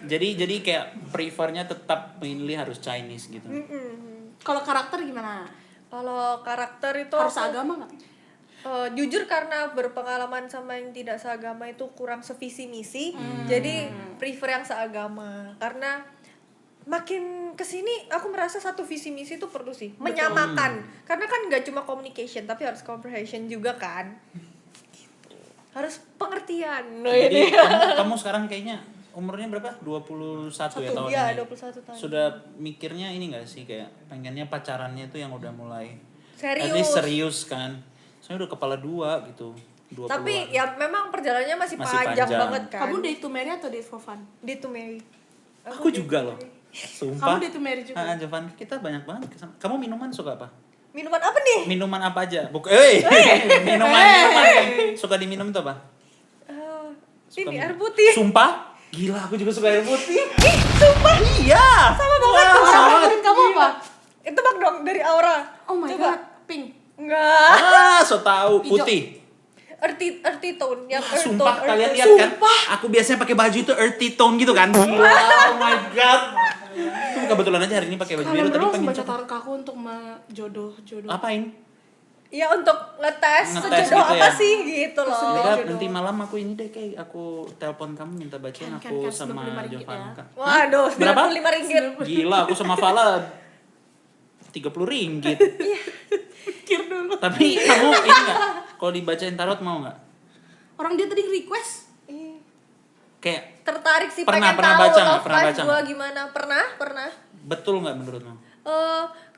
Jadi kayak prefernya tetap mainly harus Chinese gitu. Kalau karakter gimana? Kalau karakter itu Harus aku- agama nggak? Jujur karena berpengalaman sama yang tidak seagama itu kurang sevisi misi, jadi prefer yang seagama. Karena makin kesini aku merasa satu visi misi itu perlu sih menyamakan. Karena kan nggak cuma communication tapi harus comprehension juga kan. Gitu. Harus pengertian. Jadi kamu sekarang kayaknya umurnya berapa? 21 ya tahun Iya, ini? 21 tahun. Sudah mikirnya ini gak sih kayak pengennya pacarannya tuh yang udah mulai Serius. at least serius kan? Soalnya udah kepala 2 gitu. 20-an. Tapi ya memang perjalanannya masih, Masih panjang panjang. banget kan. Kamu date to marry atau date for fun? Date to marry. Aku juga loh. Sumpah. Kamu date to marry juga? Jovan, kita banyak banget kesana. Kamu minuman suka apa? Minuman apa nih? Minuman apa aja? Minuman yang suka diminum itu apa? Suka Ini minum. air putih. Sumpah? Gila, aku juga suka air putih. Sumpah. Iya. Sama banget. Wah, sama banget. Favorit kamu apa? Itu bak dong dari Aura. Oh my Coba. god, pink. Enggak. So tahu Hijau. putih. Earthy tone yang earth Sumpah tone, kalian earth lihat tone. kan? Aku biasanya pakai baju itu earthy tone gitu kan. Gila, oh my god. Aku kebetulan aja hari ini pakai baju Kalian biru tadi berdua pengen baca coba. tarot ke aku untuk jodoh. Apain? Ya untuk ngetes Ngetes sejodoh gitu apa ya. sih gitu loh. Enggak, jodoh. nanti malam aku ini deh kayak aku telepon kamu minta bacain Kan, aku kan, sama 95 ringgit Jovanka. Waduh, Berapa? 95 ringgit. Gila, aku sama Fala 30 ringgit. Pikir dulu. Tapi kamu ini enggak? Kalau dibacain tarot mau enggak? Orang dia tadi request. Kayak Tertarik sih Pernah- pengen pernah tahu baca nggak? love Pernah life baca gua nggak? gimana. Pernah. betul enggak menurutmu?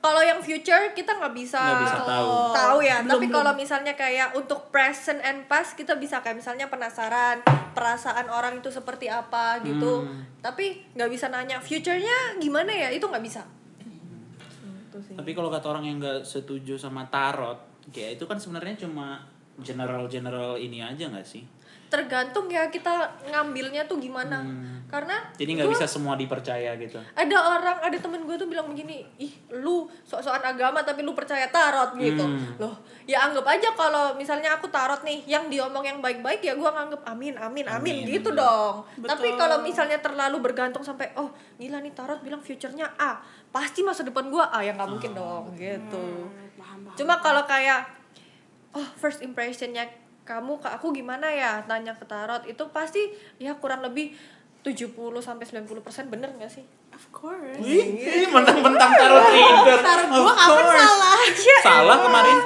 Kalau yang future kita nggak bisa, Nggak bisa tahu. ya. Belum, Tapi belum. kalau misalnya kayak untuk present and past kita bisa kayak misalnya penasaran perasaan orang itu seperti apa gitu. Tapi nggak bisa nanya future-nya gimana ya, itu nggak bisa. Itu sih. Tapi kalau kata orang yang nggak setuju sama tarot, kayak itu kan sebenarnya cuma general ini aja nggak sih? tergantung ya kita ngambilnya tuh gimana. Karena Jadi nggak gua- bisa semua dipercaya gitu. ada temen gue tuh bilang begini, ih lu sok-sokan agama tapi lu percaya tarot gitu. Loh ya anggap aja kalau misalnya aku tarot nih, yang diomong yang baik-baik ya gue nganggep amin Amin. gitu dong. Betul. Tapi kalau misalnya terlalu bergantung sampai oh gila nih tarot bilang future-nya A, pasti masa depan gue A, ya nggak mungkin dong gitu. Paham. Cuma kalau kayak oh first impressionnya kamu ke aku gimana ya, tanya ke tarot itu pasti ya kurang lebih 70-90% bener gak sih? Of course. Ih, mentang-mentang tarot reader. Tarot Of gua kapan course. salah? Salah kemarin.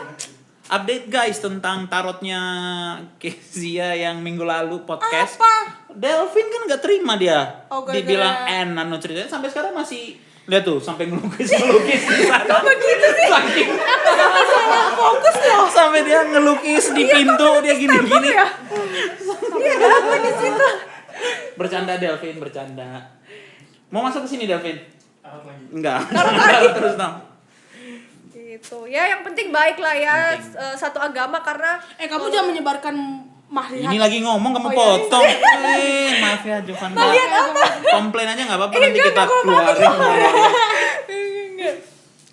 Update guys tentang tarotnya Kezia yang minggu lalu podcast. Apa? Delvin kan nggak terima dia. Oh, gara-gara- Dibilang N anu ceritanya sampai sekarang masih lihat tuh sampai ngelukis di sana. Kok begitu sih? Saking Fokus loh. sampai dia ngelukis di pintu dia gini-gini. Iya apa di situ? Bercanda Delvin, bercanda. Mau masuk ke sini Delvin? Tarot lagi. Enggak. Terus dong. Gitu. Ya yang penting baik lah ya, Penting. satu agama karena Kamu jangan menyebarkan mahlihat. Ini lagi ngomong kamu Oh, iya. potong. Maaf ya Jovan. Komplain aja nggak apa-apa nanti kita keluarin.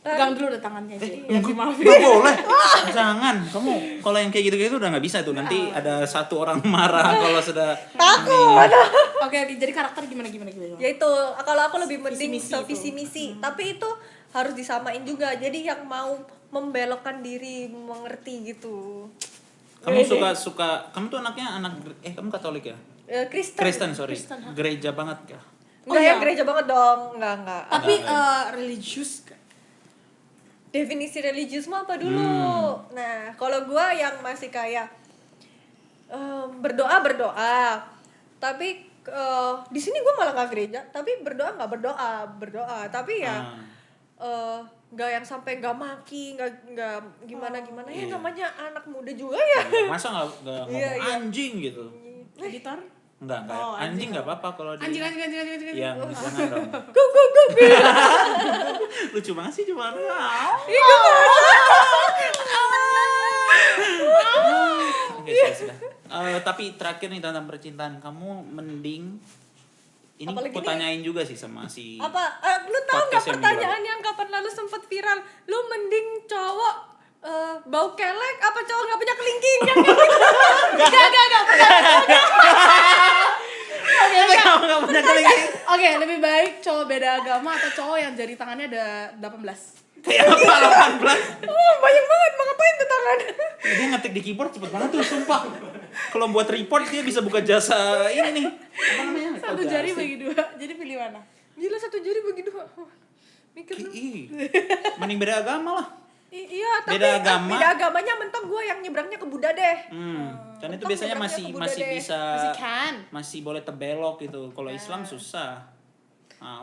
Pegang dulu udah tangannya sih. Nggak boleh. Jangan. Kamu kalau yang kayak gitu-gitu udah nggak bisa tuh. Nanti ada satu orang marah kalau sudah takut. Oke, jadi karakter gimana? Ya itu kalau aku lebih mending Visi-misi itu. visi misi, tapi itu harus disamain juga. Jadi yang mau membelokkan diri mengerti gitu. Kamu suka kamu tuh kamu Katolik ya? Kristen. Sorry. Kristen, ha? Gereja banget ya? Enggak Oh, yang iya. gereja banget dong. Enggak. Tapi religius kan? Definisi religiusmu apa dulu? Nah, kalau gua yang masih kayak berdoa, tapi di sini gua malah nggak gereja, tapi berdoa nggak berdoa, tapi ya nggak yang sampai nggak maki, nggak gimana ya, Iya. namanya anak muda juga ya. Masa nggak ngomong Iya. anjing gitu? Editor? Enggak. Oh, Anjing nggak apa-apa kalau di. Anjing. Iya, jangan dong. Go. Lucu banget sih cuma. Oke, sudah. Tapi terakhir nih tentang percintaan, kamu mending ini Apalagi aku nih? tanyain juga sih sama si Apa lu tahu nggak Podcast yang pertanyaan yang kapan lalu sempat viral? Lu mending cowok bau kelek apa cowok nggak punya kelingking? Kamu nggak punya kelingking. Oke, lebih baik cowok beda agama atau cowok yang jari tangannya ada 18? Kayak apa 18? Oh banyak banget, mau ngapain tuh tangan? Dia ngetik di keyboard cepet banget tuh, sumpah. Kalau buat report dia bisa buka jasa ini nih. Apa namanya? Satu Kok jari jasa? bagi 2. Jadi pilih mana? Gila satu jari bagi dua. Mikir lu. Mending beda agama lah. Iya, tapi Beda agama. beda agamanya mentok gue yang nyebrangnya ke Buddha deh. Dan itu Mentok biasanya nyebrangnya masih ke Buddha masih deh. bisa Masih kan? masih boleh terbelok gitu. Kalau Islam susah.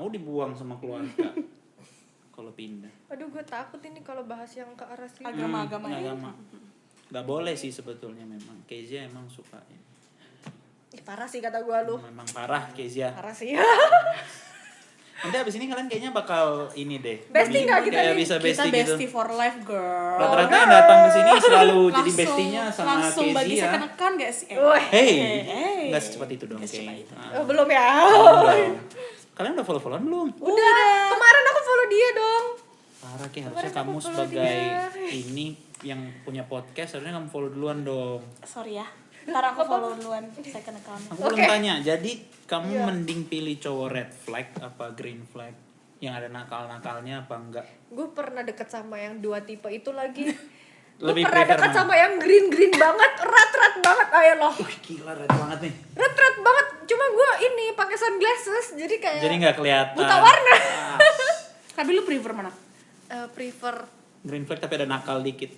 Dibuang sama keluarga. Kalau pindah. Aduh gue takut ini kalau bahas yang ke arah sini. Agama-agama ini. Agama. Gak boleh sih sebetulnya memang. Kezia emang suka. Ih, parah sih kata gue lu. Memang parah Kezia. Parah sih. Nanti abis ini kalian kayaknya bakal ini deh. Bestie nggak kita Kayak nih? bisa Kita bestie gitu. bestie for life, girl. Rata-rata yang datang ke sini selalu jadi bestinya sama langsung bagi Kezia. sekan-sekan gak sih? Wih. Hey, Hey. nggak secepat itu dong, Nggak secepat Kay. itu. Belum ya. Belum. Kalian udah follow-followan belum? Udah. Kemarin aku follow dia dong. Parah Kay, harusnya Kemarin kamu aku follow sebagai dia. ini yang punya podcast harusnya kamu follow duluan dong. Sorry ya. Ntar aku follow duluan second account. Aku belum Oke. tanya, jadi kamu Iya. mending pilih cowok red flag apa green flag? Yang ada nakal-nakalnya apa enggak? Gue pernah deket sama yang dua tipe itu lagi. Gue Lebih pernah prefer deket mana? sama yang green banget, rat banget ayo loh. Gila red banget nih. Rat banget. Cuma gue ini pakai sunglasses jadi kayak Jadi nggak kelihatan. buta warna. Ah, Tapi lu prefer mana? Prefer. green flag tapi ada nakal dikit.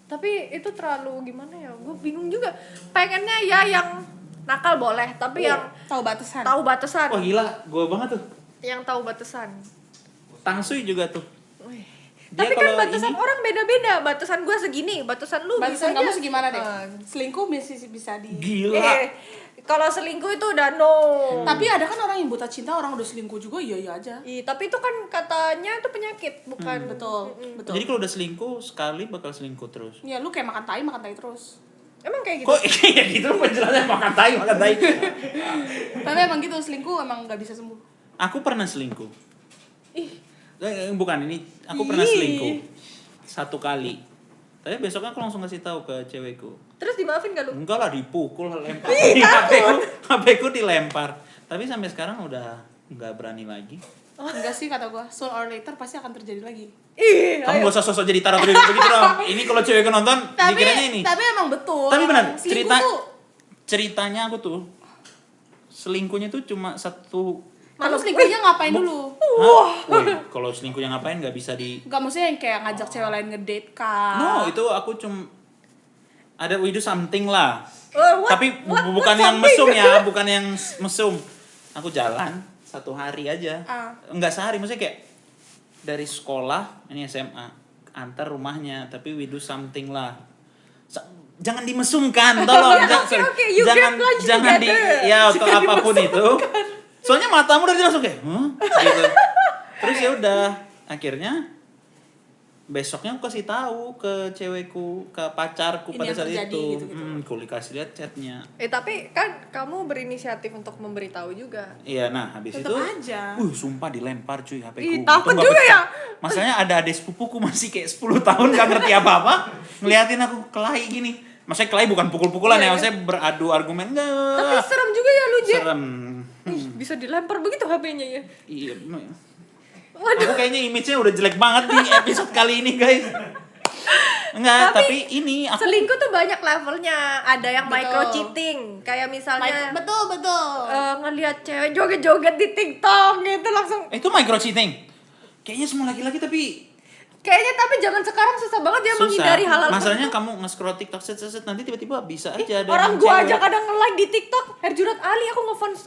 Tapi itu terlalu gimana ya? Gue bingung juga. Pengennya ya yang nakal boleh, tapi yang Tahu batasan. tahu batasan. Wah gila, gue banget tuh. Yang tahu batasan. Tangsui juga tuh. Wih. Dia Tapi kan kalau batasan ini- orang beda-beda. Batasan gue segini, batasan lu Batasan bisa kamu aja. segimana deh? Ah. Selingkuh bisa di. Gila. Kalau selingkuh itu udah no. Tapi ada kan orang yang buta cinta, orang udah selingkuh juga, iya aja. Tapi itu kan katanya itu penyakit, bukan. Betul, betul. Jadi kalau udah selingkuh sekali bakal selingkuh terus. Ya lu kayak makan tai terus. Emang kayak gitu? Kok kayak gitu penjelasannya makan tai. Tapi emang gitu, selingkuh emang nggak bisa sembuh. Aku pernah selingkuh. Ih, Bukan ini, aku pernah Ih. selingkuh 1 kali. Tapi besoknya aku langsung kasih tahu ke cewekku. terus dimaafin gak lu? Enggak lah, dipukul, lempar. HP ku dilempar. Tapi sampai sekarang udah nggak berani lagi. Enggak sih kata gua, sooner or later pasti akan terjadi lagi. Ih, Kamu ayo. gak usah sosok jadi taruh begitu dong. Ini kalau cewekku nonton, dikiranya ini. Tapi emang betul. Tapi benar, Selingkuh ceritanya aku tuh selingkuhnya tuh cuma satu. Kalau selingkuhnya ngapain dulu? Hah? Woi, kalau selingkuhnya ngapain nggak bisa di. Enggak maksudnya yang kayak ngajak cewek lain ngedate kah? No, itu aku cuma ada we do something lah. What? Tapi What bukan yang something? mesum ya, bukan yang mesum. Aku jalan 1 hari aja. Enggak sehari, maksudnya kayak dari sekolah, ini SMA, antar rumahnya, tapi we do something lah. Jangan dimesumkan, tolong. Oke, you jangan get lunch jangan together. ya atau apapun itu. Soalnya matamu udah langsung kayak, gitu. Terus ya udah, akhirnya besoknya aku kasih tahu ke cewekku, ke pacarku Ini pada yang saat terjadi, itu. gitu-gitu. Aku dikasih lihat chatnya. Tapi kan kamu berinisiatif untuk memberitahu juga. Iya, nah habis Tetep itu, aja. sumpah dilempar cuy HP ku. Ih, takut nggak juga pecah. ya? Masalahnya ada adik sepupuku masih kayak 10 tahun gak ngerti apa-apa, ngeliatin aku kelahi gini. Maksudnya kelahi bukan pukul-pukulan Iya, ya, maksudnya beradu argumen Tapi enggak. serem juga ya lu, Je. Serem. Ih, bisa dilempar begitu HP-nya ya. Iya. Waduh. Aku kayaknya image-nya udah jelek banget di episode kali ini, guys. Enggak, tapi ini aku Selingkuh tuh banyak levelnya. Ada yang Betul. micro cheating, kayak misalnya Betul. ngelihat cewek joget-joget di TikTok gitu langsung. itu micro cheating. Kayaknya semua laki-laki tapi Kayaknya tapi zaman sekarang susah banget ya susah. menghindari hal-hal Masalahnya seperti itu. kamu nge-scroll TikTok set nanti tiba-tiba bisa Ih, aja ada orang yang gua cewek. aja kadang nge-like di TikTok Herjunot Ali, aku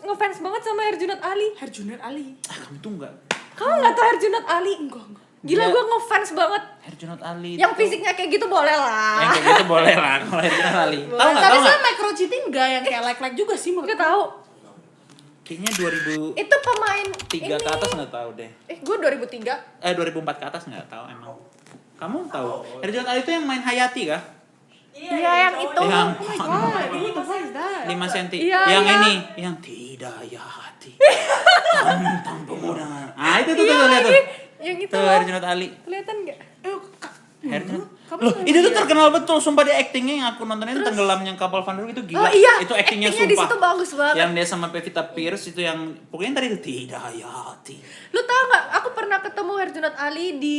ngefans banget sama Herjunot Ali. Herjunot Ali. Kamu tuh enggak. Kamu nggak tahu Herjunot Ali? Enggak. Gila, Dia- gua ngefans banget. Herjunot Ali. Yang tuh- fisiknya kayak gitu boleh Yang lah. kayak gitu boleh lah kalau Herjunot Ali. Tahu enggak? Tapi Tahu enggak? sebenarnya micro cheating enggak yang kayak like juga sih menurut Nggak tahu. Kayaknya 2003 Itu pemain ke atas enggak tahu deh. Gua 2003. 2004 ke atas enggak tahu emang. Kamu tahu? Herjunot Ali itu yang main Hayati kah? Iya, yang itu. Yang What the fuck is that? 5 cm. Iya, yang iya. ini, yang tidak ya hati. Tentang pemuda. Ah, itu tuh lihat tuh. Yang itu. Tuh Herjunot Ali. Kelihatan nggak? Herjunot. Kamu Loh, nggak itu tuh lihat? terkenal betul sumpah dia actingnya yang aku nontonin tenggelamnya kapal Van Der Wijk itu gila. Oh iya, Itu actingnya actingnya di sumpah. situ bagus banget. Yang dia sama Pevita Pierce itu yang pokoknya tadi itu tidak ya hati. Lu tau nggak? Aku pernah ketemu Herjunot Ali di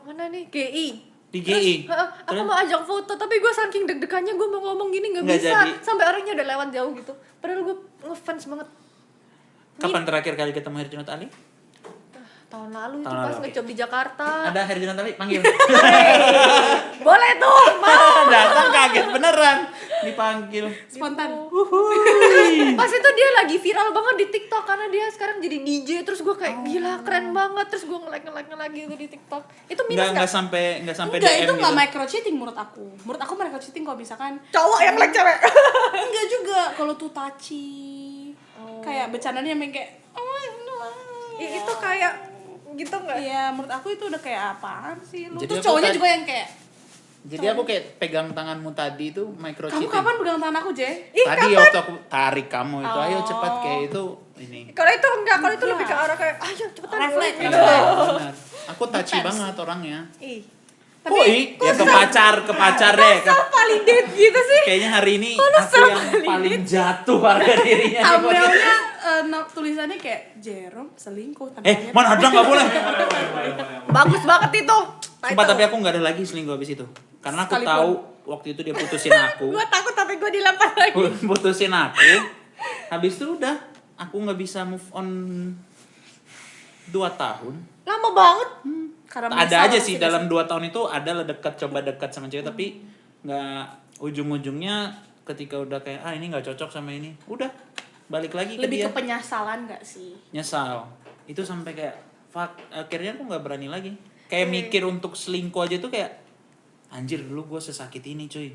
mana nih? GI. Di GI. Aku Terus? mau ajak foto, tapi gue saking deg-degannya gue mau ngomong gini nggak Nggak bisa. jadi. Sampai orangnya udah lewat jauh gitu. Padahal gue ngefans banget. Kapan terakhir kali ketemu Herjunot Ali? Tahun lalu itu Tahun pas lalu, oke. ngejob di Jakarta. Ada Herjunot Ali panggil. Boleh tuh, mau. Datang kaget beneran dipanggil. Spontan. Pas itu dia lagi viral banget di TikTok karena dia sekarang jadi DJ. Terus gue kayak gila keren banget. Terus gue nge-like gitu di TikTok. Itu minus Enggak nggak? sampai Enggak, DM itu enggak gitu. micro cheating menurut aku. Menurut aku micro cheating kalau misalkan Cowok yang like cewek. enggak juga kalau tuh touchy. Kayak bercandanya yang kayak Itu kayak gitu nggak? Iya, menurut aku itu udah kayak apaan sih lu. Jadi Terus aku cowoknya tadi- juga yang kayak Jadi aku kayak pegang tanganmu tadi itu micro kamu cheating. kapan pegang tangan aku, Je? Ih, Tadi kapan? waktu aku tarik kamu itu, ayo Oh. cepat kayak itu ini. Kalau itu enggak, kalau itu Iya. lebih ke arah kayak ayo cepetan. Refleks, gitu. Benar. Aku touchy Depends. banget orangnya. Ih, Tapi Ya ke pacar deh. kok validate gitu sih? Kayaknya hari ini Kok lu aku yang validate? paling jatuh harga dirinya. di podcast. thumbnailnya tulisannya kayak Jerome selingkuh. Mana ada nggak boleh. Bagus banget itu. Sumpah tapi aku nggak ada lagi selingkuh habis itu. Karena aku Sekalipun. tahu waktu itu dia putusin aku. Gue takut tapi gue dilempar lagi. Putusin aku. Habis itu udah aku nggak bisa move on 2 tahun. Lama banget. Karena Ada menyesal aja pasti sih gak dalam 2 tahun itu ada lah coba dekat sama cewek tapi nggak ujung-ujungnya ketika udah kayak ini nggak cocok sama ini udah balik lagi ke lebih dia ke penyesalan gak sih? nyesal itu sampai kayak fuck akhirnya aku nggak berani lagi kayak mikir untuk selingkuh aja tuh kayak anjir dulu gue sesakit ini cuy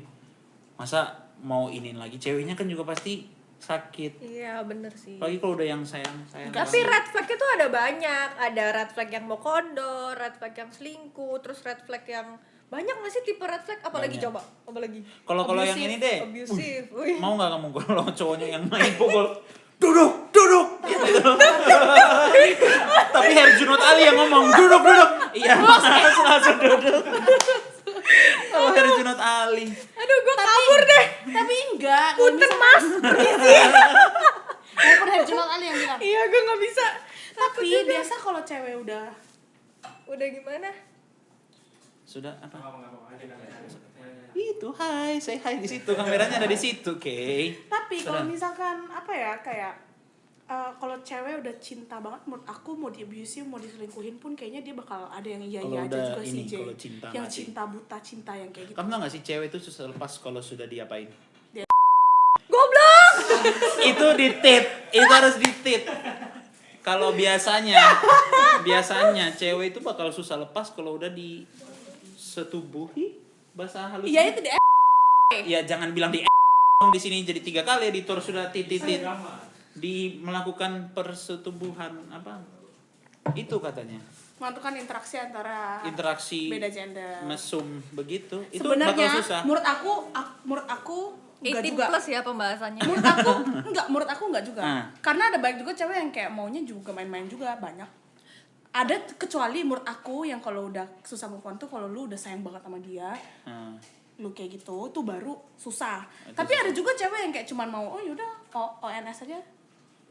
masa mau inin lagi ceweknya kan juga pasti sakit Iya bener sih. apalagi kalau udah yang sayang Tapi red flag itu ada banyak. Ada red flag yang mau kondor, red flag yang selingkuh, terus red flag yang Banyak nggak sih tipe red flag? Apalagi Banyak. coba? Apalagi? Kalau yang ini deh, Abusive. Wih. mau nggak kamu kalau cowoknya yang main pukul duduk gitu. Tapi Herjunot Ali yang ngomong duduk iya langsung duduk. Kalau Herjunot Ali Aduh, gue kabur deh. Tapi enggak. Punten mas. Walaupun Herjunot Ali yang bilang. Iya, gue nggak bisa. Tapi biasa kalau cewek udah Udah gimana? sudah apa Apa-apa aja kan. itu say hi di situ, kameranya ada di situ, oke. Tapi kalau Sudah. misalkan apa ya kayak kalau cewek udah cinta banget, menurut aku mau di abusive, mau diselingkuhin pun kayaknya dia bakal ada yang iya Kalau aja udah juga sih ini, Jay. kalau cinta Yang mati. cinta buta cinta yang kayak gitu. Kamu tau gak sih cewek itu susah lepas kalau sudah diapain? Goblok. Itu ditit, itu harus ditit. Kalau biasanya cewek itu bakal susah lepas kalau udah disetubuhi, bahasa halus. Iya itu dia. Ya jangan bilang di di sini jadi 3 kali, editor sudah titit di melakukan persetubuhan apa? Itu katanya. Melakukan interaksi antara Interaksi beda gender. mesum begitu. Itu Sebenarnya bakal susah. menurut aku enggak 18 juga. plus ya pembahasannya. Menurut aku enggak juga. Ah. Karena ada banyak juga cewek yang kayak maunya juga main-main juga banyak. Ada kecuali menurut aku yang kalau udah susah move on tuh kalau lu udah sayang banget sama dia, Hmm. lu kayak gitu tuh baru susah. Itu Tapi ada juga cewek yang kayak cuman mau yaudah ONS aja.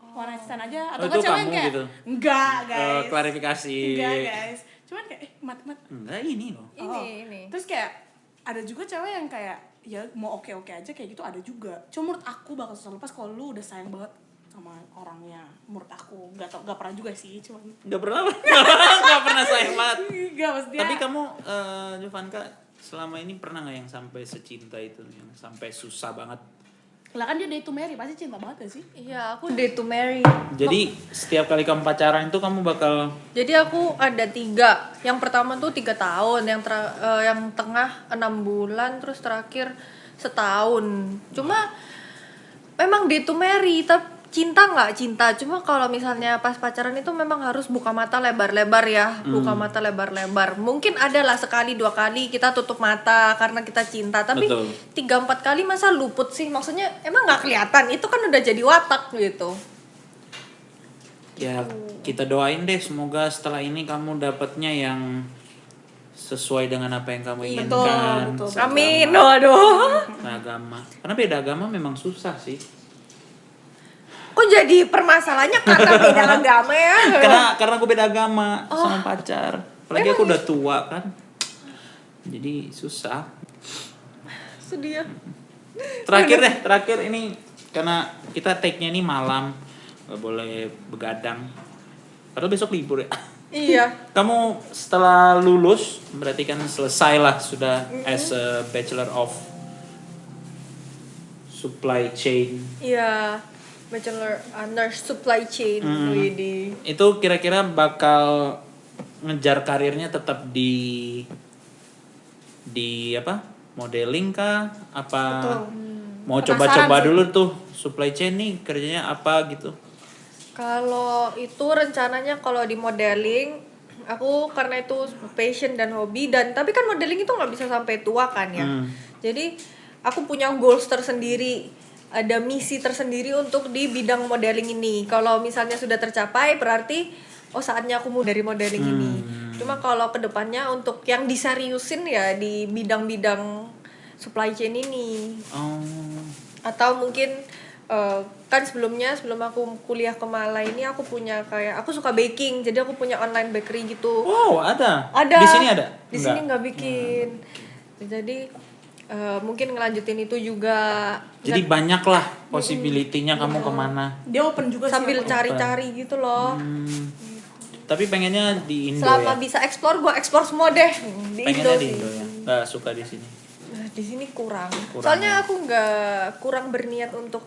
One night stand aja atau itu kan cewek kamu yang kayak gitu? enggak guys. Klarifikasi. Enggak guys. Cuman kayak mat. Enggak ini loh. Ini. Terus kayak ada juga cewek yang kayak ya mau oke aja kayak gitu ada juga. Cuma menurut aku bakal susah lepas kalau lu udah sayang banget sama orangnya. Menurut aku enggak pernah juga sih, cuman Enggak pernah. Enggak pernah sayang banget. enggak maksudnya. Tapi kamu Jovanka selama ini pernah nggak yang sampai secinta itu, yang sampai susah banget? lah kan dia day to marry pasti cinta banget gak sih? Iya, aku date to marry. Jadi setiap kali kamu pacaran itu kamu bakal Jadi aku ada 3. Yang pertama tuh 3 tahun, yang tengah 6 bulan, terus terakhir setahun. Cuma memang date to marry, tapi cinta nggak cinta. Cuma kalau misalnya pas pacaran itu memang harus buka mata lebar-lebar ya, buka mata lebar-lebar. Mungkin adalah sekali 2 kali kita tutup mata karena kita cinta, tapi Betul. 3-4 kali masa luput sih? Maksudnya emang nggak kelihatan. Itu kan udah jadi watak gitu. ya kita doain deh semoga setelah ini kamu dapatnya yang sesuai dengan apa yang kamu inginkan. betul. Amin. Waduh. Agama. Karena beda agama memang susah sih. Kok jadi permasalahannya karena beda agama ya? Karena aku beda agama sama pacar. Apalagi aku udah tua kan. Jadi susah. Sedih ya. Terakhir ini karena kita take-nya ini malam, nggak boleh begadang. Padahal besok libur ya. Iya. Kamu setelah lulus berarti kan selesai lah sudah as a Bachelor of Supply Chain. Iya. Bachelor Nurse Supply Chain. Widih. Itu kira-kira bakal ngejar karirnya tetap di apa? Modeling kah? Apa mau Penasaran coba-coba sih. dulu tuh supply chain nih kerjanya apa gitu? Kalau itu rencananya kalau di modeling, aku karena itu passion dan hobi tapi kan modeling itu nggak bisa sampai tua kan ya. Jadi aku punya goals tersendiri, ada misi tersendiri untuk di bidang modeling ini. Kalau misalnya sudah tercapai berarti saatnya aku mau dari modeling ini. Cuma kalau kedepannya untuk yang diseriusin ya di bidang-bidang supply chain ini. Oh. Atau mungkin kan sebelum aku kuliah ke Malai ini aku punya aku suka baking, jadi aku punya online bakery gitu. Wow, ada. Ada. Di sini ada? Di sini nggak bikin. Jadi mungkin ngelanjutin itu juga. Jadi banyak lah possibility-nya kamu kemana. Dia open juga Sambil sih. cari-cari gitu loh. Tapi pengennya di Indo Selama ya. bisa explore, gue explore semua deh di Indo Pengennya di sih. Indo ya. Nggak suka di sini. Nah, di sini kurang. Kurang Soalnya ya. aku kurang berniat untuk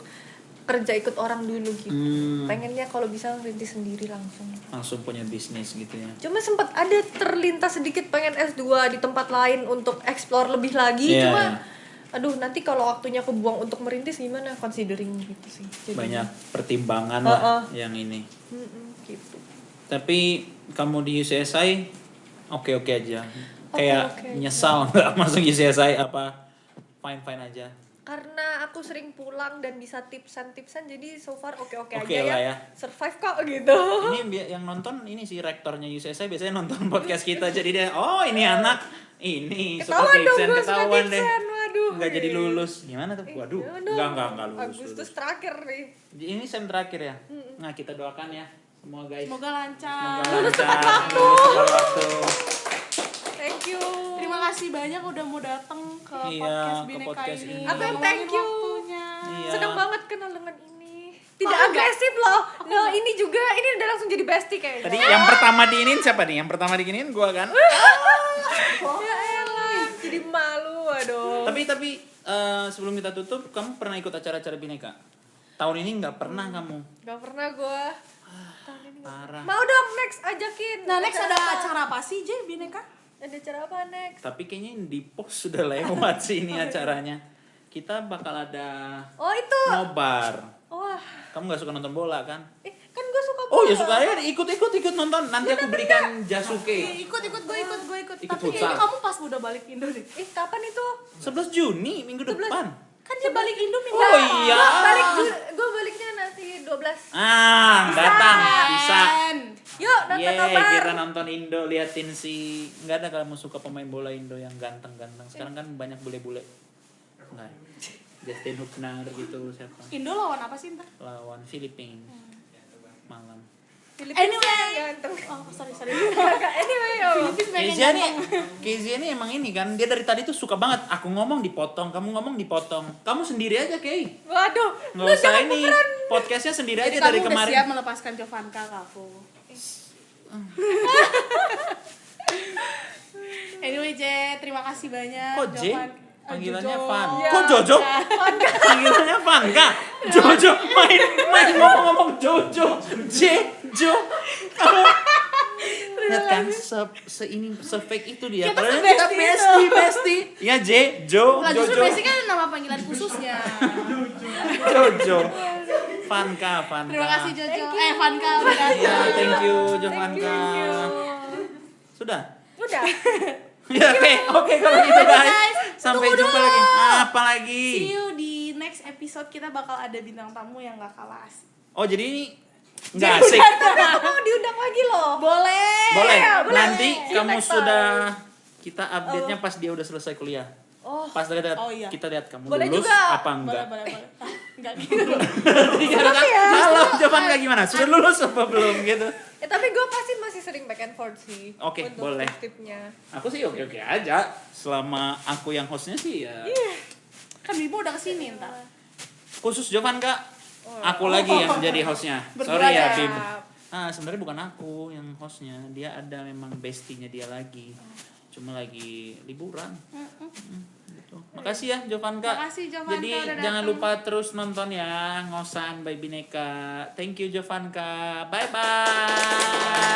kerja ikut orang dulu gitu. Pengennya kalau bisa ngerintis sendiri langsung. Langsung punya bisnis gitu ya. Cuma sempat ada terlintas sedikit pengen S2 di tempat lain untuk explore lebih lagi. Iya, Cuma iya. aduh nanti kalau waktunya kebuang untuk merintis gimana, considering gitu sih. Jadi, Banyak pertimbangan lah yang ini. gitu. Tapi kamu di UCSI oke-oke aja. Kayak oke. nyesal nggak masuk UCSI apa fine aja. Karena aku sering pulang dan bisa tipsan jadi so far oke-oke Oke aja lah ya. ya. Survive kok gitu. Ini yang nonton ini si rektornya UCSI biasanya nonton podcast kita jadi dia ini anak ini suka Ketahuan dong tipsen gue suka ketahuan deh. tipsen, waduh. Nggak jadi lulus. Gimana tuh? Eh, Waduh. jangan dong. Enggak lulus. Agustus terakhir nih. Ini sem terakhir ya. Nah, kita doakan ya semua guys. Semoga lancar. Lulus tepat waktu. Lulus tepat waktu. Thank you. Terima kasih banyak udah mau datang ke Iya, podcast ke Bineka podcast ini. ini. Aku yang Udah thank ngeluangin you. waktunya. Iya. Senang banget kenal dengan ini. Tidak Oh, enggak. agresif loh. No, ini juga ini udah langsung jadi bestie kayaknya. Tadi yang pertama diinin siapa nih? Yang pertama diinin gua kan. Ya elah, jadi malu aduh. Tapi sebelum kita tutup, kamu pernah ikut acara-acara Bineka? Tahun ini nggak pernah kamu. Gak pernah gue. Parah. Mau dong next ajakin. Nah, next ada apa? acara apa sih, J, Bineka? Ada acara apa next? Tapi kayaknya di post sudah lewat sih ini acaranya. Kita bakal ada Oh itu. nobar. Wah. Kamu nggak suka nonton bola kan? Kan gue suka Oh bola. ya suka ya, ikut nonton. Nanti aku belikan Jasuke. Ikut, gue ikut. Ikut Tapi futsal. kayaknya kamu pas udah balik Indo deh. Kapan itu? 11 Juni minggu 11. depan. Kan dia balik Indo minggu Oh depan. iya. Gue baliknya nanti 12. Datang bisa. Yuk nonton Yeay, nobar. kita nonton Indo, liatin si nggak ada kamu suka pemain bola Indo yang ganteng-ganteng. Sekarang kan banyak bule-bule. Enggak. Justin Hubner gitu siapa? Indo lawan apa sih, ntar? Lawan Filipina. Malam. Filipina Anyway. yang ganteng. Oh, sorry. Anyway, yo. Kezia nih emang ini kan dia dari tadi tuh suka banget. Aku ngomong dipotong, kamu ngomong dipotong. Kamu sendiri aja, Kay. Waduh. Nggak usah ini. Podcastnya sendiri Jadi aja dari kamu udah kemarin. siap melepaskan Jovanka ke aku. Anyway, J, terima kasih banyak. Kok J? Jovan- Panggilannya Jojo. Van. Ya, Kok Jojo? Panggilannya Van kah? Jojo main ngomong Jojo. Jo. Kamu lihat kan se-fake itu dia. Kita Padahal se-bestie bestie. Ya J, Jo, Lah justru Jojo. basic kan nama panggilan khususnya. Jojo. Vanka. Terima kasih Jojo. Thank you. Vanka udah datang. Iya, thank you Jo Thank Vanka. you. Sudah. Udah. Ya oke kalau gitu guys. guys. Sampai Tunggu jumpa dulu. lagi. Apa lagi? See you di next episode, kita bakal ada bintang tamu yang gak kalah asik. Oh jadi ini nggak asik. Tapi aku mau diundang lagi loh. Boleh. Boleh. boleh. Nanti See you kamu next sudah kita update-nya pas dia udah selesai kuliah. Oh. Pas kita lihat, Oh, iya. kita lihat kamu Boleh lulus juga. apa enggak. Boleh. Ah, enggak gitu. Halo, jawaban enggak gimana? Sudah lulus apa belum gitu? Tapi gue pasti masih sering back and forth sih. Oke, untuk boleh. tipsnya. Aku sih oke aja. Selama aku yang hostnya sih ya. Kan Bimo udah kesini ntar. Khusus Jovan Kak. Aku lagi yang jadi hostnya. Sorry ya Bim. Sebenarnya bukan aku yang hostnya. Dia ada memang bestinya dia lagi. Cuma lagi liburan. Gitu. Makasih ya Jovanka. Makasih, Jovanka, Jadi udah jangan datang. lupa terus nonton ya Ngosan by Bineka. Thank you Jovanka. Bye bye.